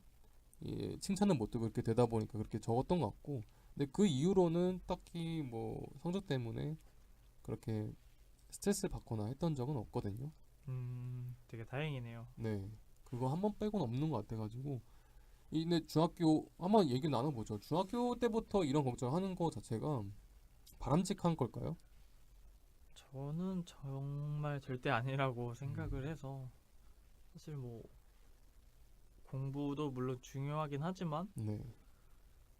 칭찬을 못 듣고 그렇게 되다 보니까 그렇게 적었던 것 같고. 근데 그 이후로는 딱히 뭐 성적 때문에 그렇게 스트레스를 받거나 했던 적은 없거든요. 되게 다행이네요. 네. 그거 한 번 빼고는 없는 것 같아가지고. 근데 중학교 한번 얘기 나눠보죠. 중학교 때부터 이런 걱정을 하는 거 자체가 바람직한 걸까요? 저는 정말 절대 아니라고 생각을 해서 사실 뭐 공부도 물론 중요하긴 하지만 네.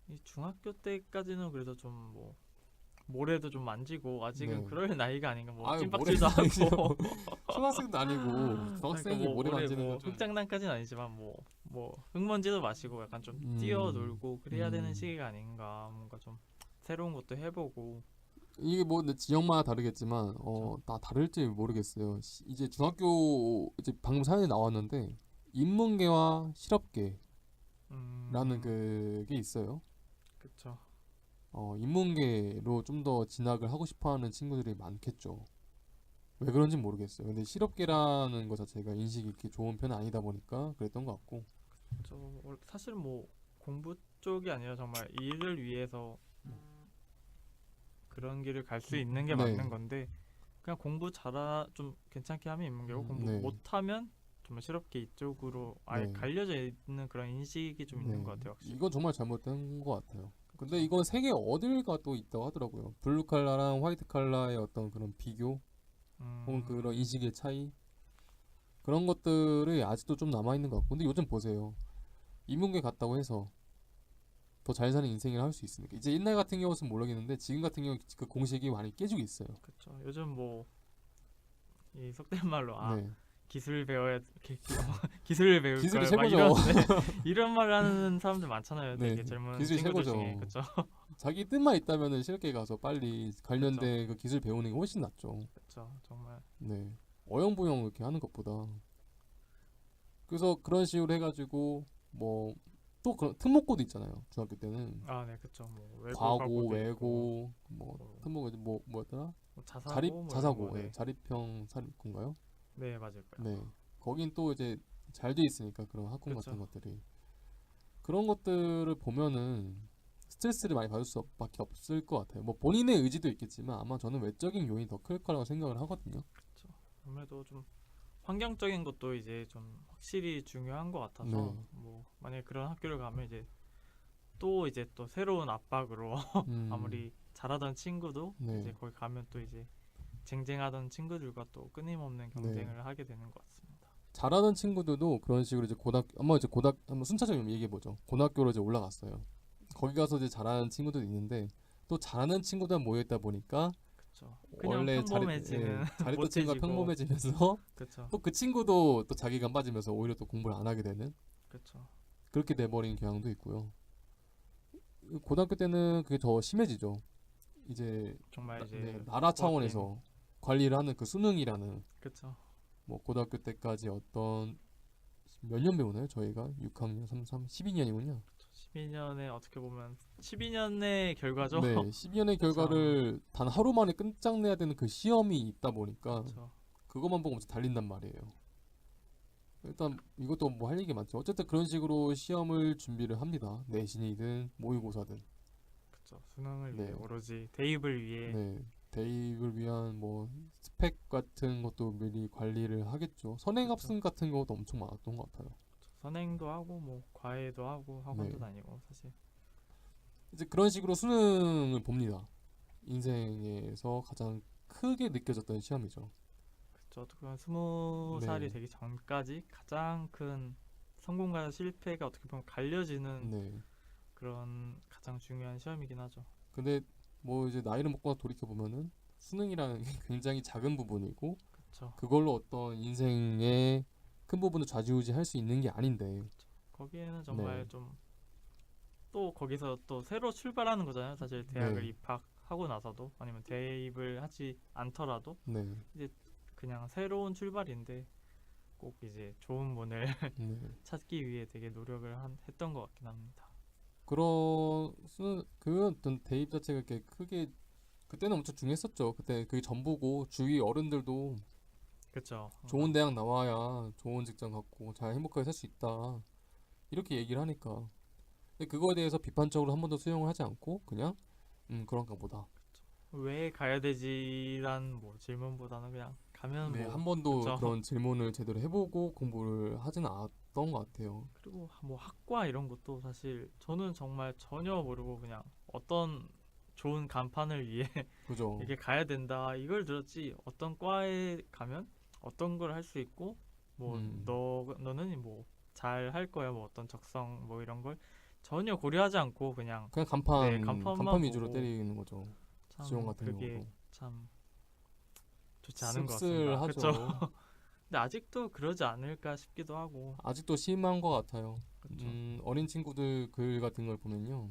이 중학교 때까지는 그래도 좀 뭐 모래도 좀 만지고 아직은 네. 그럴 나이가 아닌가 뭐 아유, 찐박질도 모래는 하고 초등학생도 아니고 중학생이 그러니까 뭐 모래 모래 만지는 뭐 건 좀. 흙장난까지는 아니지만 뭐 흙먼지도 마시고 약간 좀 뛰어놀고 그래야 되는 시기가 아닌가 뭔가 좀 새로운 것도 해보고 이게 뭐 근데 지역마다 다르겠지만 다 다를지 모르겠어요. 이제 중학교 이제 방금 사연이 나왔는데 인문계와 실업계라는 그게 있어요. 그쵸. 인문계로 좀 더 진학을 하고 싶어하는 친구들이 많겠죠. 왜 그런지 모르겠어요. 근데 실업계라는 것 자체가 인식이 이렇게 좋은 편은 아니다 보니까 그랬던 것 같고. 사실 뭐 공부 쪽이 아니라 정말 일을 위해서 그런 길을 갈 수 있는 게 네. 맞는 건데 그냥 공부 좀 괜찮게 하면 인문계고 공부 네. 못하면 정말 실업계 이쪽으로 아예 네. 갈려져 있는 그런 인식이 좀 있는 것 같아요. 확실히. 이건 정말 잘못된 것 같아요. 근데 그쵸. 이건 세계 어딜 가도 있다고 하더라고요. 블루 칼라랑 화이트 칼라의 어떤 그런 비교 혹은 그런 인식의 차이 그런 것들이 아직도 좀 남아 있는 것 같고. 근데 요즘 보세요. 인문계 갔다고 해서 더 잘 사는 인생을 할 수 있습니까? 이제 옛날 같은 경우는 모르겠는데 지금 같은 경우 그 공식이 많이 깨지고 있어요. 그쵸. 요즘 뭐 이 속된 말로 네. 기술 배워야 기술을 배울까 기술이 막 최고죠. 이런 말 하는 사람들 많잖아요. 네, 되게 젊은 기술이 친구들 최고죠. 중에 그쵸. 자기 뜻만 있다면은 실업계 가서 빨리 관련된 그 기술 배우는 게 훨씬 낫죠. 그쵸. 정말 네. 어영부영 이렇게 하는 것보다. 그래서 그런 식으로 해가지고 뭐 또 그런 특목고도 있잖아요. 중학교 때는 네 그쵸. 뭐 외고 과고, 과고도 있고, 외고, 뭐 뭐 특목 뭐였더라? 뭐 자사고 뭐 이런 자사고, 거, 예, 자립형 사립고인가요? 네 맞을 거예요. 네. 거긴 또 이제 잘 돼 있으니까 그런 학군 그쵸. 같은 것들이 그런 것들을 보면은 스트레스를 많이 받을 수밖에 없을 것 같아요. 뭐 본인의 의지도 있겠지만 아마 저는 외적인 요인이 더 클 거라고 생각을 하거든요. 그쵸. 아무래도 좀 환경적인 것도 이제 좀 확실히 중요한 것 같아서 네. 뭐 만약에 그런 학교를 가면 이제 또 새로운 압박으로 아무리 잘하던 친구도 네. 이제 거기 가면 또 이제 쟁쟁하던 친구들과 또 끊임없는 경쟁을 하게 되는 것 같습니다. 잘하는 친구들도 그런 식으로 이제 한번 순차적으로 얘기해 보죠. 고등학교로 이제 올라갔어요. 거기 가서 이제 잘하는 친구들도 있는데 또 잘하는 친구들 모여 있다 보니까 그쵸. 그냥 원래 평범해지는 잘했던 친구가 못해지고. 평범해지면서 그쵸. 또 그 친구도 또 자기감 빠지면서 오히려 또 공부를 안 하게 되는 그쵸. 그렇게 돼버린 경향도 있고요. 고등학교 때는 그게 더 심해지죠. 이제 정말 이제 나라 차원에서 관리를 하는 그 수능이라는 그쵸. 뭐 고등학교 때까지 어떤 몇 년 배우나요? 저희가 6학년, 3, 12년이군요. 12년에 어떻게 보면 12년의 결과죠. 네, 12년의 그쵸. 결과를 단 하루 만에 끝장내야 되는 그 시험이 있다 보니까 그쵸. 그것만 보고 엄청 달린단 말이에요. 일단 이것도 뭐 할 얘기 많죠. 어쨌든 그런 식으로 시험을 준비를 합니다. 내신이든 모의고사든. 그쵸. 수능을 네. 위해 오로지 대입을 위해 네, 대입을 위한 뭐 스펙 같은 것도 미리 관리를 하겠죠. 선행학습 같은 경우도 엄청 많았던 것 같아요. 선행도 하고 뭐 과외도 하고 학원도 네. 다니고 사실 이제 그런 식으로 수능을 봅니다. 인생에서 가장 크게 느껴졌던 시험이죠. 그쵸. 어떻게 보면 20살이 네. 되기 전까지 가장 큰 성공과 실패가 어떻게 보면 갈려지는 네. 그런 가장 중요한 시험이긴 하죠. 근데 뭐 이제 나이를 먹고 돌이켜 보면은 수능이라는 게 굉장히 작은 부분이고 그쵸. 그걸로 어떤 인생의 큰 부분을 좌지우지할 수 있는 게 아닌데. 거기에는 정말 네. 좀 또 거기서 또 새로 출발하는 거잖아요. 사실 대학을 네. 입학하고 나서도 아니면 대입을 하지 않더라도 네. 그냥 새로운 출발인데 꼭 이제 좋은 문을 네. 찾기 위해 되게 노력을 했던 것 같긴 합니다. 그런 그 어떤 대입 자체가 이렇게 크게 그때는 엄청 중요했었죠. 그때 그게 전부고 주위 어른들도 그쵸. 좋은 대학 나와야 좋은 직장 갖고 잘 행복하게 살 수 있다. 이렇게 얘기를 하니까. 근데 그거에 대해서 비판적으로 한 번도 수용을 하지 않고 그냥 그런가 보다. 왜 가야 되지란 뭐 질문보다는 그냥 가면 네, 뭐 한 번도 그쵸. 그런 질문을 제대로 해보고 공부를 하지는 않았던 것 같아요. 그리고 뭐 학과 이런 것도 사실 저는 정말 전혀 모르고 그냥 어떤 좋은 간판을 위해 그죠? 이게 가야 된다 이걸 들었지 어떤 과에 가면 어떤 걸 할 수 있고 뭐 음, 너는 뭐 잘 할 거야 뭐 어떤 적성 뭐 이런 걸 전혀 고려하지 않고 그냥 그냥 네 간판 간판만 위주로 보고 때리는 거죠. 지원 참 같은 그게 경우도. 참 좋지 않은 것 같습니다. 그렇죠? 씁쓸하죠. 근데 아직도 그러지 않을까 싶기도 하고 아직도 심한 것 같아요. 그렇죠. 어린 친구들 글 같은 걸 보면요.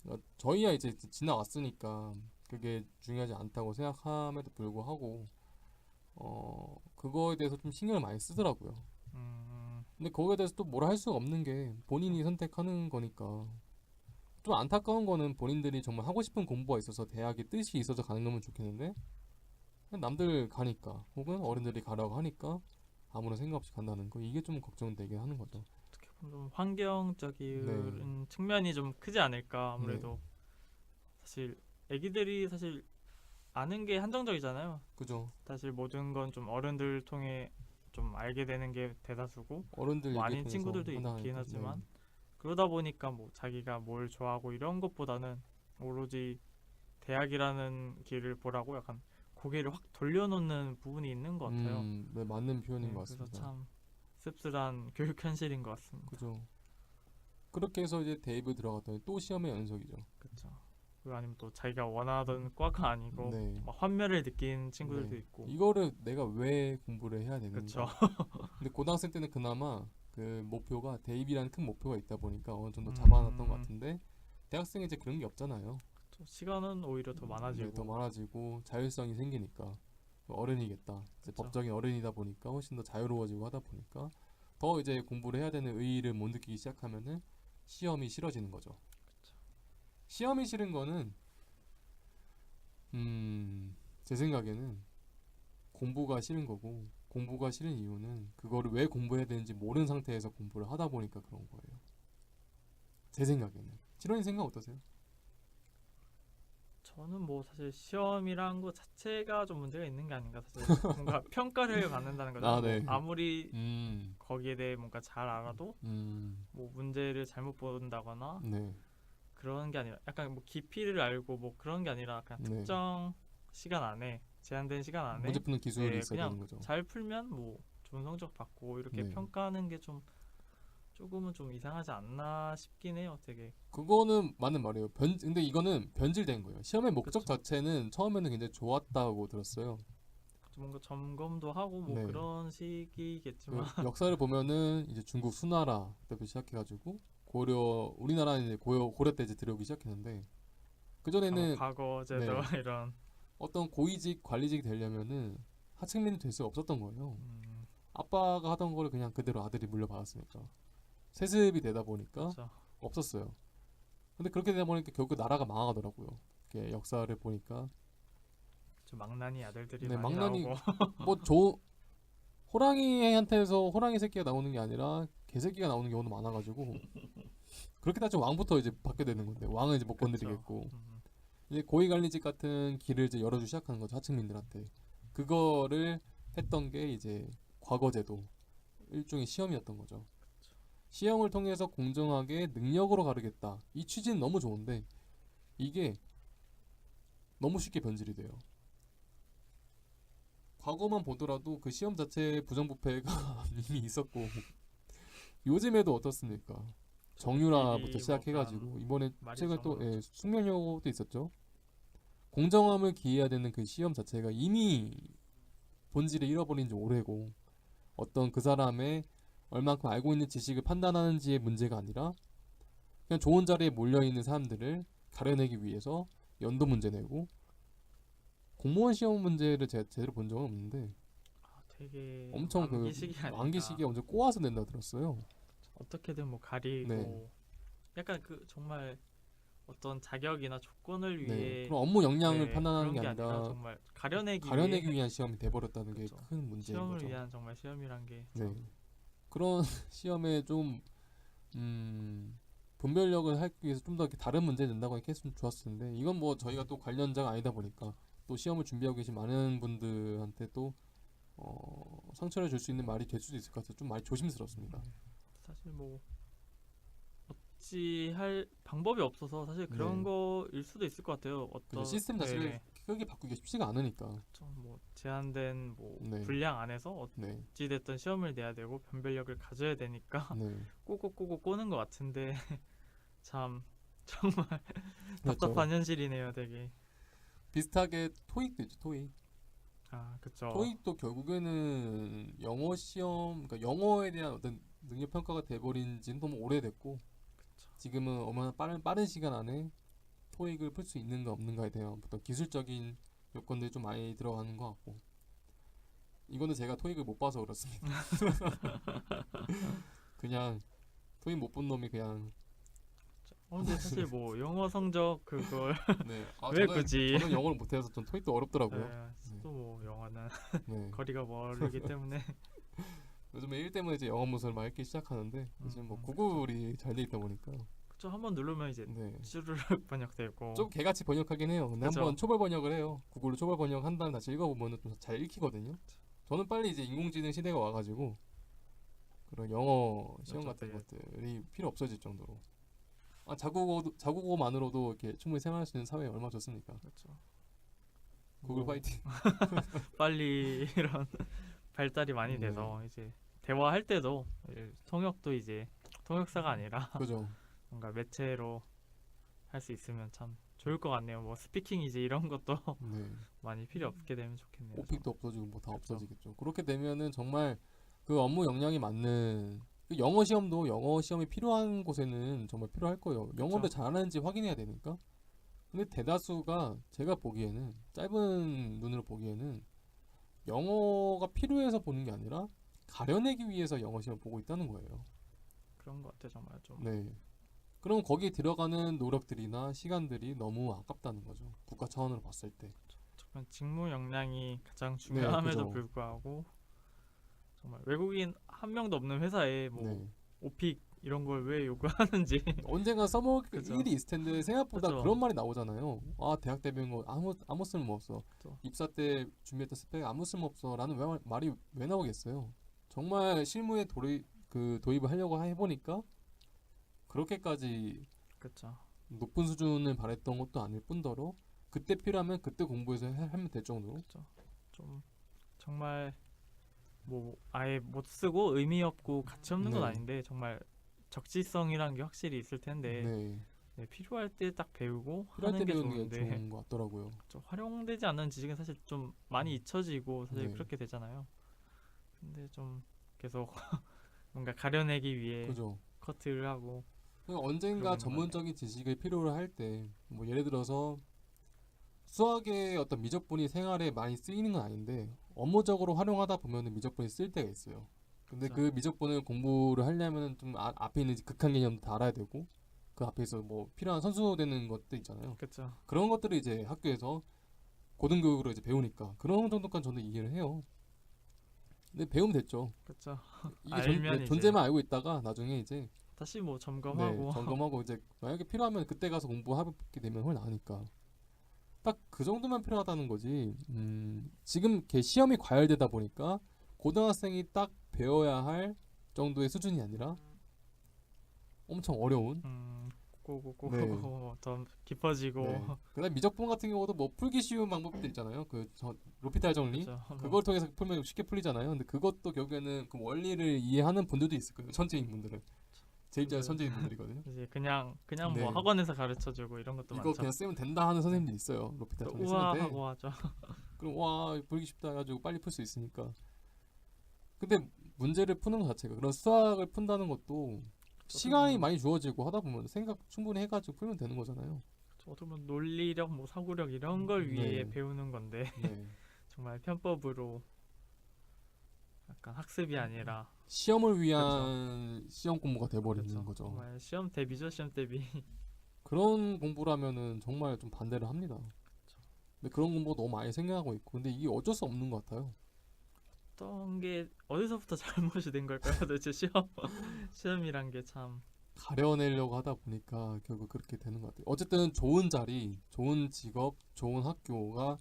그러니까 저희야 이제 지나왔으니까 그게 중요하지 않다고 생각함에도 불구하고 그거에 대해서 좀 신경을 많이 쓰더라고요. 근데 거기에 대해서 또 뭐라 할 수가 없는 게 본인이 선택하는 거니까. 좀 안타까운 거는 본인들이 정말 하고 싶은 공부가 있어서 대학에 뜻이 있어서 가는 거면 좋겠는데 그냥 남들 가니까 혹은 어른들이 가라고 하니까 아무런 생각 없이 간다는 거 이게 좀 걱정되게 하는 거죠. 어떻게 보면 좀 네, 환경적인 측면이 좀 크지 않을까 네, 아무래도 사실 애기들이 사실 아는 게 한정적이잖아요. 그죠. 사실 모든 건 좀 어른들 통해 좀 알게 되는 게 대다수고 어른들 뭐 얘기 아닌 통해서 친구들도 있긴 한다니까. 네, 하지만 그러다 보니까 뭐 자기가 뭘 좋아하고 이런 것보다는 오로지 대학이라는 길을 보라고 약간 고개를 확 돌려놓는 부분이 있는 것 같아요. 네, 맞는 표현인 네, 것 그래서 같습니다. 참 씁쓸한 교육 현실인 것 같습니다. 그죠. 그렇게 해서 이제 대입을 들어갔더니 또 시험의 연속이죠. 그렇죠. 그리고 아니면 또 자기가 원하던 과가 아니고 네, 막 환멸을 느낀 친구들도 네. 있고. 이거를 내가 왜 공부를 해야 그렇죠. 되는가? 근데 고등학생 때는 그나마 그 목표가 대입이라는 큰 목표가 있다 보니까 어느 정도 잡아놨던 것 같은데 대학생은 이제 그런 게 없잖아요. 시간은 오히려 더 네, 더 많아지고. 많아지고 자율성이 생기니까 어른이겠다. 이제 그쵸. 법적인 어른이다 보니까 훨씬 더 자유로워지고 하다 보니까 더 이제 공부를 해야 되는 의의를 못 느끼기 시작하면은 시험이 싫어지는 거죠. 시험이 싫은 거는 제 생각에는 공부가 싫은 거고 공부가 싫은 이유는 그거를 왜 공부해야 되는지 모르는 상태에서 공부를 하다 보니까 그런 거예요. 제 생각에는. 실원님 생각 어떠세요? 저는 뭐 사실 시험이란 거 자체가 좀 문제가 있는 게 아닌가 사실 뭔가 평가를 받는다는 아, 거잖아요. 뭐 네. 아무리 음, 거기에 대해 뭔가 잘 알아도 음, 뭐 문제를 잘못 본다거나 네, 그런 게 아니라 약간 뭐 깊이를 알고 뭐 그런 게 아니라 그냥 네. 특정 시간 안에 제한된 시간 문제 안에 푸는 기술이 네 있어야 되는 그냥 거죠. 잘 풀면 뭐 좋은 성적 받고 이렇게 네. 평가하는 게 좀 조금은 좀 이상하지 않나 싶긴 해요. 되게 그거는 맞는 말이에요. 근데 이거는 변질된 거예요. 시험의 목적 그쵸. 자체는 처음에는 굉장히 좋았다고 들었어요. 뭔가 점검도 하고 뭐 네. 그런 시기겠지만 그 역사를 보면은 이제 중국 수나라 때부터 시작해가지고 고려 우리나라는 이제 고려 때 이제 들어오기 시작했는데 그전에는 과거제도 네. 이런. 어떤 고위직 관리직이 되려면은 하층민이 될 수가 없었던 거예요. 아빠가 하던 거를 그냥 그대로 아들이 물려받았으니까 세습이 되다 보니까 그렇죠. 없었어요. 근데 그렇게 되다 보니까 결국 나라가 망하더라고요. 이렇게 역사를 보니까 좀 망나니 아들들이 네, 많이 망나니 나오고. 뭐 호랑이한테서 호랑이 새끼가 나오는 게 아니라 개새끼가 나오는 경우도 많아가지고 그렇게 따지면 왕부터 이제 받게 되는 건데 왕은 이제 못 그쵸. 건드리겠고 이제 고위관리직 같은 길을 이제 열어주기 시작하는 거죠 하층민들한테. 그거를 했던 게 이제 과거제도 일종의 시험이었던 거죠. 시험을 통해서 공정하게 능력으로 가르겠다. 이 취지는 너무 좋은데 이게 너무 쉽게 변질이 돼요. 과거만 보더라도 그 시험 자체에 부정부패가 이미 있었고 요즘에도 어떻습니까? 정유라부터 비리 시작해가지고 이번에 말이 최근 또 전부 숙명여고도 있었죠. 공정함을 기해야 되는 그 시험 자체가 이미 본질을 잃어버린 지 오래고 어떤 그 사람의 얼만큼 알고 있는 지식을 판단하는지의 문제가 아니라 그냥 좋은 자리에 몰려있는 사람들을 가려내기 위해서 연도 문제 내고 공무원 시험 문제를 제가 제대로 본 적은 없는데 되게 엄청 그 암기식이 아닌가. 암기시기에 엄청 꼬아서 낸다 들었어요. 어떻게든 뭐 가리고 네. 약간 그 정말 어떤 자격이나 조건을 네. 위해 그럼 업무 역량을 네, 판단하는 그런 게 게 아니라 아니라 정말 가려내기 가려내기 위해 위한 시험이 돼버렸다는 게 그쵸. 큰 문제인 시험을 거죠. 위한 정말 시험이란 게 네. 참. 그런 시험에 좀 분별력을 하기 위해서 좀 더 다른 문제 낸다고 이렇게 했으면 좋았을 텐데 이건 뭐 저희가 또 관련자가 아니다 보니까 또 시험을 준비하고 계신 많은 분들한테 또 상처를 줄 수 있는 말이 될 수도 있을 것 같아서 좀 많이 조심스럽습니다. 사실 뭐 어찌할 방법이 없어서 사실 그런 네. 거일 수도 있을 것 같아요. 그죠. 어떤 시스템 자체를 네, 크게 바꾸기가 쉽지가 않으니까. 좀뭐 제한된 뭐 네. 분량 안에서 네. 어찌 됐든 시험을 내야 되고 변별력을 가져야 되니까 네. 꼬꼬꼬꼬 꼬는 것 같은데 참 정말 그렇죠. 답답한 현실이네요, 되게. 비슷하게 토익도 있죠. 토익. 아, 그쵸. 토익도 결국에는 영어 시험, 그러니까 영어에 대한 어떤 능력 평가가 돼버린 지는 너무 오래됐고 지금은 얼마나 빠른 시간 안에 토익을 풀 수 있는가 없는가에 대한 어떤 기술적인 요건들이 좀 많이 들어가는 것 같고 이거는 제가 토익을 못 봐서 그렇습니다. 그냥 토익 못 본 놈이 그냥 근데 사실 뭐 영어 성적 그걸 네. 왜 굳이? 저는 영어를 못해서 전 토익도 어렵더라고요. 네, 또뭐 영어는 네. 거리가 멀기 때문에. 요즘에 일 때문에 이제 영어 문서를 많이 읽기 시작하는데 요즘 뭐 구글이 잘 돼 있다 보니까 그쵸. 한번 누르면 이제 네. 쭈르륵 번역되고. 좀 개같이 번역하긴 해요. 근데 그죠. 한번 초벌 번역을 해요. 구글로 초벌 번역 한 다음 다시 읽어보면 좀 잘 읽히거든요. 저는 빨리 이제 인공지능 시대가 와가지고 그런 영어 시험 그렇죠, 같은 되게. 것들이 필요 없어질 정도로 자국어만으로도 이렇게 충분히 생활할 수 있는 사회에 얼마나 좋습니까? 그렇죠. 구글 뭐 파이팅. 빨리 이런 발달이 많이 네. 돼서 이제 대화할 때도 통역도 이제 통역사가 아니라 그죠. 뭔가 매체로 할 수 있으면 참 좋을 것 같네요. 뭐 스피킹 이제 이런 것도 네. 많이 필요 없게 되면 좋겠네요. 오픽도 없어지고 뭐 다 그쵸. 없어지겠죠. 그렇게 되면은 정말 그 업무 역량이 맞는 그 영어 시험도 영어 시험이 필요한 곳에는 정말 필요할 거예요. 영어를 잘하는지 확인해야 되니까. 근데 대다수가 제가 보기에는 짧은 눈으로 보기에는 영어가 필요해서 보는 게 아니라 가려내기 위해서 영어 시험을 보고 있다는 거예요. 그런 것 같아 정말 좀. 네. 그럼 거기에 들어가는 노력들이나 시간들이 너무 아깝다는 거죠. 국가 차원으로 봤을 때. 정말 직무 역량이 가장 중요함에도 그죠. 불구하고 정말 외국인 한 명도 없는 회사에 뭐 네. 오픽 이런 걸 왜 요구하는지. 언젠가 써먹을 그죠. 일이 있을 텐데 생각보다 그죠. 그런 말이 나오잖아요. 아 대학 대비인 거 아무 쓸모 없어. 그죠. 입사 때 준비했던 스펙 아무 쓸모 없어라는 말이 왜 나오겠어요? 정말 실무에 도입을 하려고 해보니까 그렇게까지 그렇죠. 높은 수준을 바랬던 것도 아닐 뿐더러 그때 필요하면 그때 공부해서 하면 될 정도로. 좀 정말 뭐 아예 못 쓰고 의미 없고 가치 없는 건 네. 아닌데 정말 적지성이란 게 확실히 있을 텐데 네. 네, 필요할 때 딱 배우고 필요할 때 하는 게 배우는 게 좋은데 좋은 것 같더라고요. 좀 활용되지 않는 지식은 사실 좀 많이 잊혀지고 사실 네. 그렇게 되잖아요. 근데 좀 계속 뭔가 가려내기 위해 그죠. 커트를 하고 언젠가 그러고 있는 전문적인 지식을 필요로 할 때 뭐 예를 들어서 수학의 어떤 미적분이 생활에 많이 쓰이는 건 아닌데 업무적으로 활용하다 보면은 미적분이 쓸 때가 있어요. 근데 그쵸. 그 미적분을 공부를 하려면은 좀 앞에 있는 극한 개념도 다 알아야 되고 그 앞에서 뭐 필요한 선수되는 것들 있잖아요. 그쵸. 그런 것들을 이제 학교에서 고등교육으로 이제 배우니까 그런 정도까지 저는 이해를 해요. 근데 배우면 됐죠. 그쵸. 이게 알면 이제 존재만 알고 있다가 나중에 이제 다시 뭐 네, 점검하고 점검하고 이제 만약에 필요하면 그때 가서 공부하게 되면 훨씬 나으니까 딱 그 정도만 필요하다는 거지. 지금 걔 시험이 과열되다 보니까 고등학생이 딱 배워야 할 정도의 수준이 아니라 엄청 어려운. 꼬고꼬고 네, 더 깊어지고 네. 그다음 미적분 같은 경우도 뭐 풀기 쉬운 방법들 있잖아요. 로피탈 정리. 그쵸. 뭐 그걸 통해서 풀면 쉽게 풀리잖아요. 근데 그것도 결국에는 그 원리를 이해하는 분들도 있을 거예요. 천재인 분들은. 제 입장에 근데 천재인 분들이거든요. 이제 그냥 뭐 네. 학원에서 가르쳐주고 이런 것도 이거 많죠. 그냥 쓰면 된다 하는 네. 선생님들이 있어요. 로피탈 정리 쓰면 우와 돼. 하고 하죠. 그럼 와 풀기 쉽다 해가지고 빨리 풀 수 있으니까. 근데 문제를 푸는 것 자체가 그런 수학을 푼다는 것도 시간이 보면 많이 주어지고 하다 보면 생각 충분히 해가지고 풀면 되는 거잖아요. 어떻게 보면 논리력, 뭐 사고력 이런 걸 위해 네, 배우는 건데 네. 정말 편법으로 약간 학습이 아니라 시험을 그쵸. 위한 시험 공부가 돼버리는 그쵸. 거죠. 정말 시험 대비죠, 시험 대비. 그런 공부라면은 정말 좀 반대를 합니다. 근데 그런 공부 너무 많이 생각하고 있고, 근데 이게 어쩔 수 없는 것 같아요. 어떤 게 어디서부터 잘못이 된 걸까요? 도대체 시험이란 게 참. 가려내려고 하다 보니까 결국 그렇게 되는 것 같아요. 어쨌든 좋은 자리, 좋은 직업, 좋은 학교가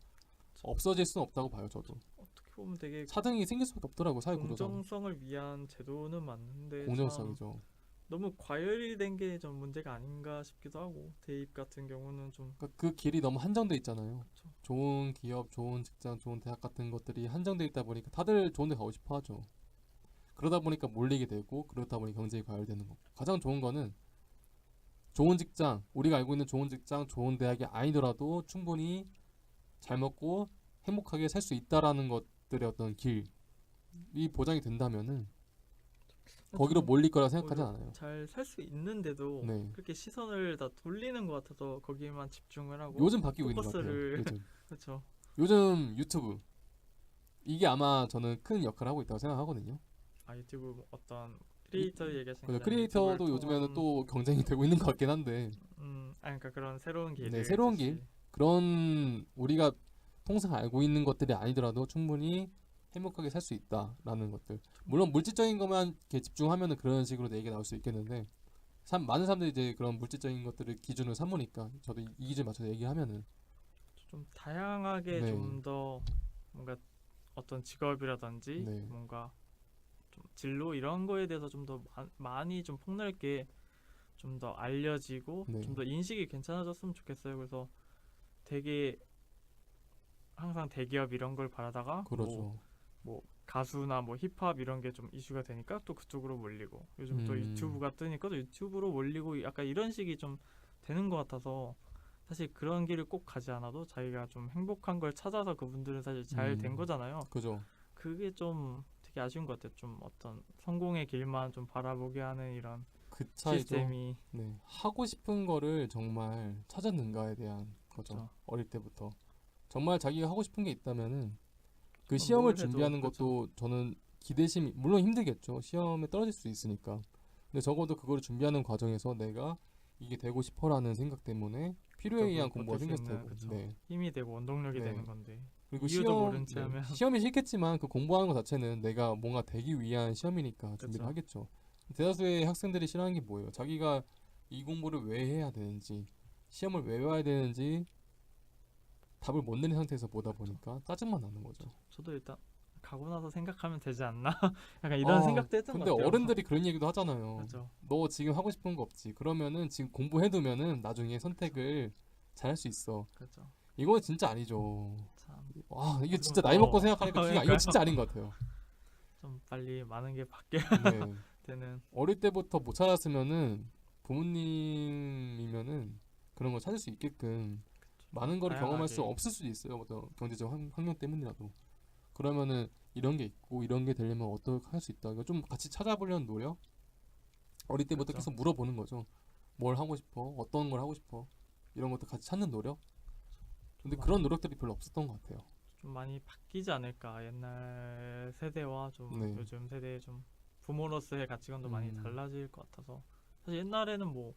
없어질 수는 없다고 봐요, 저도. 어떻게 보면 되게 차등이 생길 수밖에 없더라고, 사회 구조상. 공정성을 위한 제도는 맞는데 참 공정성이죠. 너무 과열이 된 게 좀 문제가 아닌가 싶기도 하고, 대입 같은 경우는 좀 그러니까 그 길이 너무 한정돼 있잖아요. 그쵸. 좋은 기업, 좋은 직장, 좋은 대학 같은 것들이 한정돼 있다 보니까 다들 좋은 데 가고 싶어 하죠. 그러다 보니까 몰리게 되고 그러다 보니 경쟁이 과열되는 거고. 가장 좋은 거는 좋은 직장, 우리가 알고 있는 좋은 직장, 좋은 대학이 아니더라도 충분히 잘 먹고 행복하게 살 수 있다라는 것들의 어떤 길이 보장이 된다면은 거기로 좀 몰릴 거라 생각하지 오히려 않아요. 잘 살 수 있는데도 네. 그렇게 시선을 다 돌리는 것 같아서 거기에만 집중을 하고 요즘 바뀌고 있는 것 같아요. 포커스를 요즘. 그렇죠. 요즘 유튜브 이게 아마 저는 큰 역할을 하고 있다고 생각하거든요. 아 유튜브 뭐 어떤 크리에이터 얘기하시는 그죠. 거잖아요. 유튜브를 크리에이터도 요즘에는 통한 또 경쟁이 되고 있는 것 같긴 한데 그러니까 그런 새로운 길을 네, 새로운 다시 길 그런 우리가 통상 알고 있는 것들이 아니더라도 충분히 행복하게 살 수 있다라는 것들. 물론 물질적인 것만 이렇게 집중하면은 그런 식으로 얘기가 나올 수 있겠는데 많은 사람들이 이제 그런 물질적인 것들을 기준으로 삼으니까 저도 이 기준 맞춰서 얘기하면은 좀 다양하게 네, 좀 더 뭔가 어떤 직업이라든지 네, 뭔가 좀 진로 이런 거에 대해서 좀 더 많이 좀 폭넓게 좀 더 알려지고 네, 좀 더 인식이 괜찮아졌으면 좋겠어요. 그래서 되게 항상 대기업 이런 걸 바라다가 그러죠. 뭐 가수나 뭐 힙합 이런 게 좀 이슈가 되니까 또 그쪽으로 몰리고 요즘 또 음, 유튜브가 뜨니까 또 유튜브로 몰리고 약간 이런 식이 좀 되는 것 같아서 사실 그런 길을 꼭 가지 않아도 자기가 좀 행복한 걸 찾아서 그분들은 사실 잘 된 거잖아요. 그죠. 그게 좀 되게 아쉬운 것 같아요. 좀 어떤 성공의 길만 좀 바라보게 하는 이런 그 차이죠. 시스템이 네, 하고 싶은 거를 정말 찾았는가에 대한 거죠. 그렇죠. 어릴 때부터 정말 자기가 하고 싶은 게 있다면은 그 정말 시험을 뭘 해도 준비하는 그렇죠. 것도 저는 기대심이 물론 힘들겠죠. 시험에 떨어질 수 있으니까. 근데 적어도 그거를 준비하는 과정에서 내가 이게 되고 싶어라는 생각 때문에 필요에 의한 공부가 버틸 수 생겼을 있는 테고. 그렇죠. 네. 힘이 되고 원동력이 네. 되는 건데 그리고 이유도 모른 채 네. 하면 시험이 싫겠지만 그 공부하는 것 자체는 내가 뭔가 되기 위한 시험이니까 준비를 그렇죠. 하겠죠. 대다수의 학생들이 싫어하는 게 뭐예요? 자기가 이 공부를 왜 해야 되는지, 시험을 왜 봐야 되는지 답을 못 내는 상태에서 보다 보니까 짜증만 나는 거죠. 저도 일단 가고 나서 생각하면 되지 않나? 약간 이런 생각도 했던 것 근데 같아요. 어른들이 그런 얘기도 하잖아요. 맞죠. 너 지금 하고 싶은 거 없지? 그러면은 지금 공부해두면은 나중에 선택을 잘 할 수 있어. 그렇죠. 이건 진짜 아니죠. 참 와, 이게 어떻게 진짜 보면 나이 먹고 생각하니까 이건 그러니까요. 진짜 아닌 것 같아요. 좀 빨리 많은 게 바뀌어야 네. 되는 어릴 때부터 못 찾았으면은 부모님이면은 그런 걸 찾을 수 있게끔 많은 거를 경험할 수 다양하게 없을 수도 있어요. 어떤 경제적 환경 때문이라도. 그러면은 이런 게 있고 이런 게 되려면 어떻게 할 수 있다. 이거 좀 같이 찾아보려는 노력. 어릴 때부터 그렇죠. 계속 물어보는 거죠. 뭘 하고 싶어, 어떤 걸 하고 싶어 이런 것도 같이 찾는 노력. 근데 좀 그런 노력들이 별로 없었던 것 같아요. 좀 많이 바뀌지 않을까. 옛날 세대와 좀 네. 요즘 세대의 좀 부모로서의 가치관도 많이 음. 달라질 것 같아서 사실 옛날에는 뭐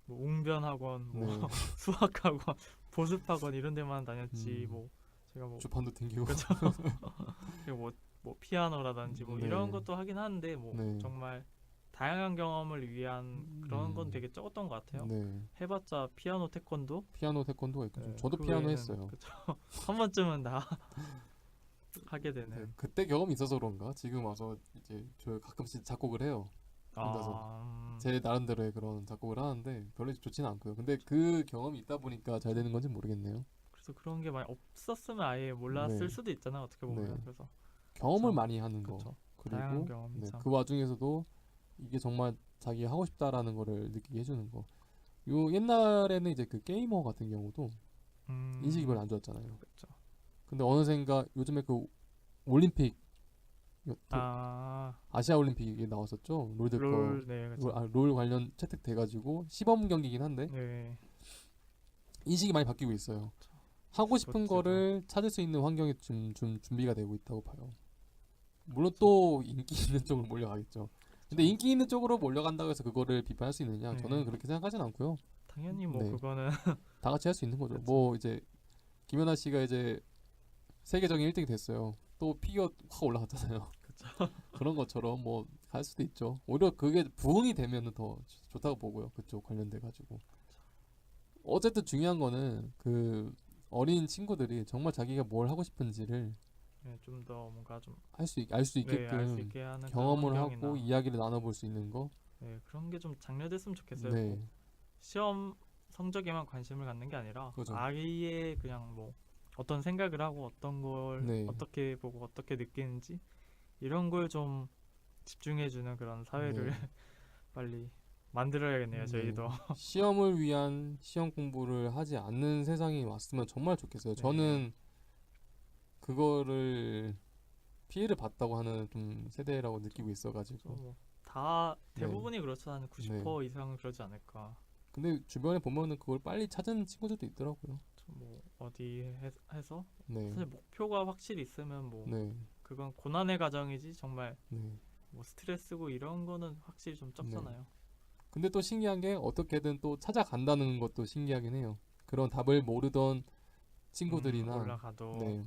웅변학원, 뭐 네. 수학학원, 보습학원 이런 데만 다녔지 뭐 제가 뭐 주판도 튕기고. 그쵸 그리고 뭐 피아노라든지 뭐 네. 이런 것도 하긴 하는데 뭐 네. 정말 다양한 경험을 위한 그런 건 되게 적었던 것 같아요. 네. 해봤자 피아노, 태권도. 피아노, 태권도가 있고 네, 저도 그 피아노 외에는 했어요. 그쵸 한 번쯤은 다 하게 네, 되는. 그때 경험이 있어서 그런가 지금 와서 이제 저 가끔씩 작곡을 해요. 혼자서 제 나름대로의 그런 작곡을 하는데 별로 좋지는 않고요. 근데 그 경험이 있다 보니까 잘 되는 건지 모르겠네요. 그래서 그런 게 많이 없었으면 아예 몰랐을 네. 수도 있잖아 어떻게 보면. 네. 그래서 경험을 참, 많이 하는 거. 그쵸. 다양한 그리고 경험이 네, 참. 그 와중에서도 이게 정말 자기 하고 싶다라는 거를 느끼게 해주는 거. 요 옛날에는 이제 그 게이머 같은 경우도 인식이 별로 안 좋았잖아요. 그쵸. 근데 어느샌가 요즘에 그 올림픽 아시아 올림픽이 나왔었죠. 롤드컵 네, 그쵸. 롤 관련 채택돼가지고 시범 경기긴 한데 네, 인식이 많이 바뀌고 있어요. 그쵸. 하고 싶은 스포츠도. 거를 찾을 수 있는 환경이 좀 준비가 되고 있다고 봐요. 물론 또 인기 있는 쪽으로 몰려가겠죠. 근데 인기 있는 쪽으로 몰려간다고 해서 그거를 비판할 수 있느냐? 네. 저는 그렇게 생각하진 않고요. 당연히 뭐 네. 그거는 다 같이 할 수 있는 거죠. 그쵸. 뭐 이제 김연아 씨가 이제 세계적인 1등이 됐어요. 또 피겨 확 올라갔잖아요. 그쵸. 그런 것처럼 뭐 갈 수도 있죠. 오히려 그게 부흥이 되면은 더 좋다고 보고요. 그쪽 관련돼 가지고. 어쨌든 중요한 거는 그 어린 친구들이 정말 자기가 뭘 하고 싶은지를 네, 좀 더 뭔가 좀 알 수 네, 알 수 있게끔 있게 하는 그런 경험을 환경이나 하고 이야기를 나눠볼 수 있는 거. 네, 그런 게 좀 장려됐으면 좋겠어요. 네, 뭐 시험 성적에만 관심을 갖는 게 아니라 그죠. 아이의 그냥 뭐 어떤 생각을 하고 어떤 걸 네, 어떻게 보고 어떻게 느끼는지 이런 걸 좀 집중해주는 그런 사회를 네, 빨리 만들어야겠네요. 네. 저희도. 시험을 위한 시험 공부를 하지 않는 세상이 왔으면 정말 좋겠어요. 네. 저는 그거를 피해를 봤다고 하는 좀 세대라고 느끼고 있어가지고. 뭐다 네. 대부분이 그렇죠. 한 90% 이상은 그러지 않을까. 근데 주변에 보면은 그걸 빨리 찾은 친구들도 있더라고요. 뭐 어디 해서 네, 사실 목표가 확실히 있으면 뭐 네, 그건 고난의 과정이지 정말 네. 뭐 스트레스고 이런 거는 확실히 좀 적잖아요. 근데 또 신기한 게 어떻게든 또 찾아간다는 것도 신기하긴 해요. 그런 답을 모르던 친구들이나 올라가도 네.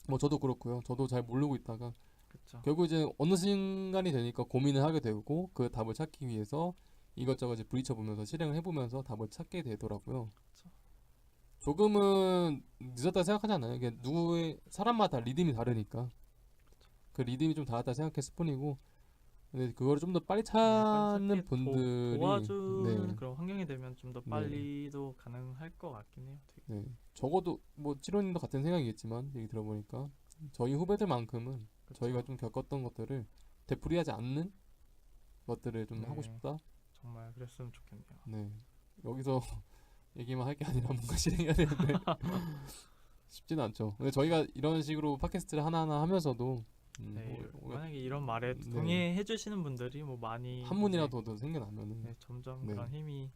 뭐 저도 그렇고요. 저도 잘 모르고 있다가 그쵸. 결국 이제 어느 순간이 되니까 고민을 하게 되고 그 답을 찾기 위해서 이것저것 이제 부딪혀 보면서 실행을 해보면서 답을 찾게 되더라고요. 그쵸. 조금은 늦었다 생각하잖아요. 이게 누구의 사람마다 리듬이 다르니까 그 리듬이 좀 다르다 생각했을 뿐이고 근데 그거를 좀 더 빨리 네, 빨리 찾는 찾게 분들이 도와주는 네, 그런 환경이 되면 좀 더 네. 빨리도 가능할 것 같긴 해요. 되게. 네. 적어도 뭐 치료님도 같은 생각이겠지만 얘기 들어보니까 저희 후배들만큼은 그쵸. 저희가 좀 겪었던 것들을 되풀이하지 않는 것들을 좀 네. 하고 싶다. 정말 그랬으면 좋겠네요. 네. 여기서 얘기만 할 게 아니라 뭔가 실행해야 되는데 쉽지는 않죠. 근데 저희가 이런 식으로 팟캐스트를 하나하나 하면서도 네, 뭐, 만약에 이런 말에 네. 동의해 주시는 분들이 뭐 많이 한 문이라도 더 생겨나면은 네, 점점 네. 그런 힘이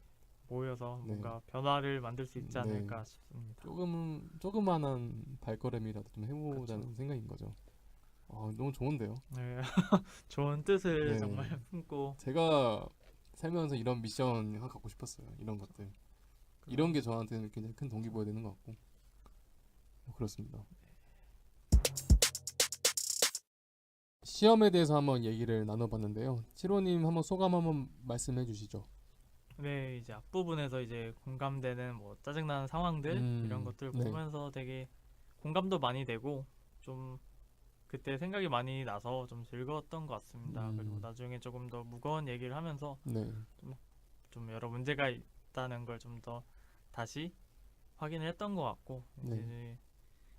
모여서 네. 뭔가 변화를 만들 수 있지 네. 않을까 싶습니다. 조그만한 발걸음이라도 좀 해보자는 그쵸. 생각인 거죠. 너무 좋은데요. 네, 좋은 뜻을 네. 정말 품고 제가 살면서 이런 미션 하나 갖고 싶었어요. 이런 것들. 이런 게 저한테는 굉장히 큰 동기부여 되는 것 같고 그렇습니다. 시험에 대해서 한번 얘기를 나눠봤는데요. 7호님 한번 소감 한번 말씀해 주시죠. 네, 이제 앞부분에서 이제 공감되는 뭐 짜증나는 상황들 이런 것들 네. 보면서 되게 공감도 많이 되고 좀 그때 생각이 많이 나서 좀 즐거웠던 것 같습니다. 그리고 나중에 조금 더 무거운 얘기를 하면서 네. 좀 여러 문제가 있다는 걸 좀 더 다시 확인을 했던 것 같고 네. 이제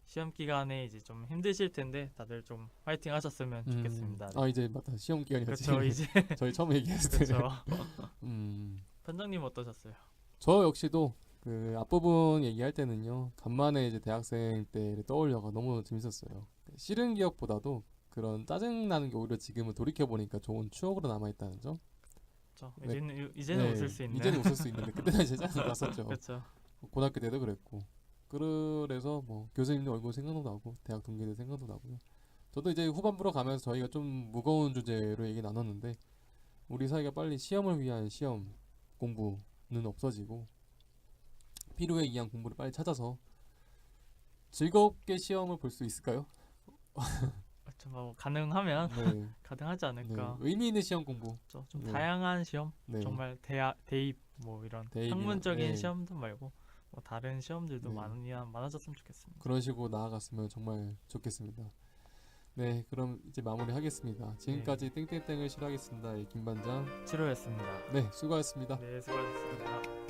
시험 기간에 이제 좀 힘드실 텐데 다들 좀 화이팅 하셨으면 좋겠습니다. 네. 이제 맞다. 시험 기간이었지. 그렇죠. 이제 저희 처음 얘기했을 때. 그렇죠. 음. 편장님 어떠셨어요? 저 역시도 그 앞부분 얘기할 때는요. 간만에 이제 대학생 때를 떠올려가 너무 재밌었어요. 싫은 기억보다도 그런 짜증나는 게 오히려 지금은 돌이켜 보니까 좋은 추억으로 남아 있다는 점. 그렇죠. 네. 이제는 네, 웃을 수 있는. 이제는 웃을 수 있는데 그때는 이제 짜증 났었죠. 그렇죠. 고등학교 때도 그랬고. 그래서 뭐 교수님들 얼굴 생각도 나고 대학 동기들 생각도 나고요. 저도 이제 후반부로 가면서 저희가 좀 무거운 주제로 얘기 나눴는데 우리 사회가 빨리 시험을 위한 시험 공부는 없어지고 필요에 의한 공부를 빨리 찾아서 즐겁게 시험을 볼 수 있을까요? 그렇죠. 뭐 가능하면 네. 가능하지 네. 않을까. 의미 있는 시험 공부. 그렇죠. 좀 네. 다양한 시험, 네. 정말 대입 뭐 이런 대입이나, 학문적인 네. 시험도 말고 뭐 다른 시험들도 네. 많아졌으면 좋겠습니다. 그런 식으로 나아갔으면 정말 좋겠습니다. 네, 그럼 이제 마무리하겠습니다. 지금까지 땡땡땡을 싫어하겠습니다. 김반장. 치료였습니다. 네, 수고하셨습니다. 네, 수고하셨습니다.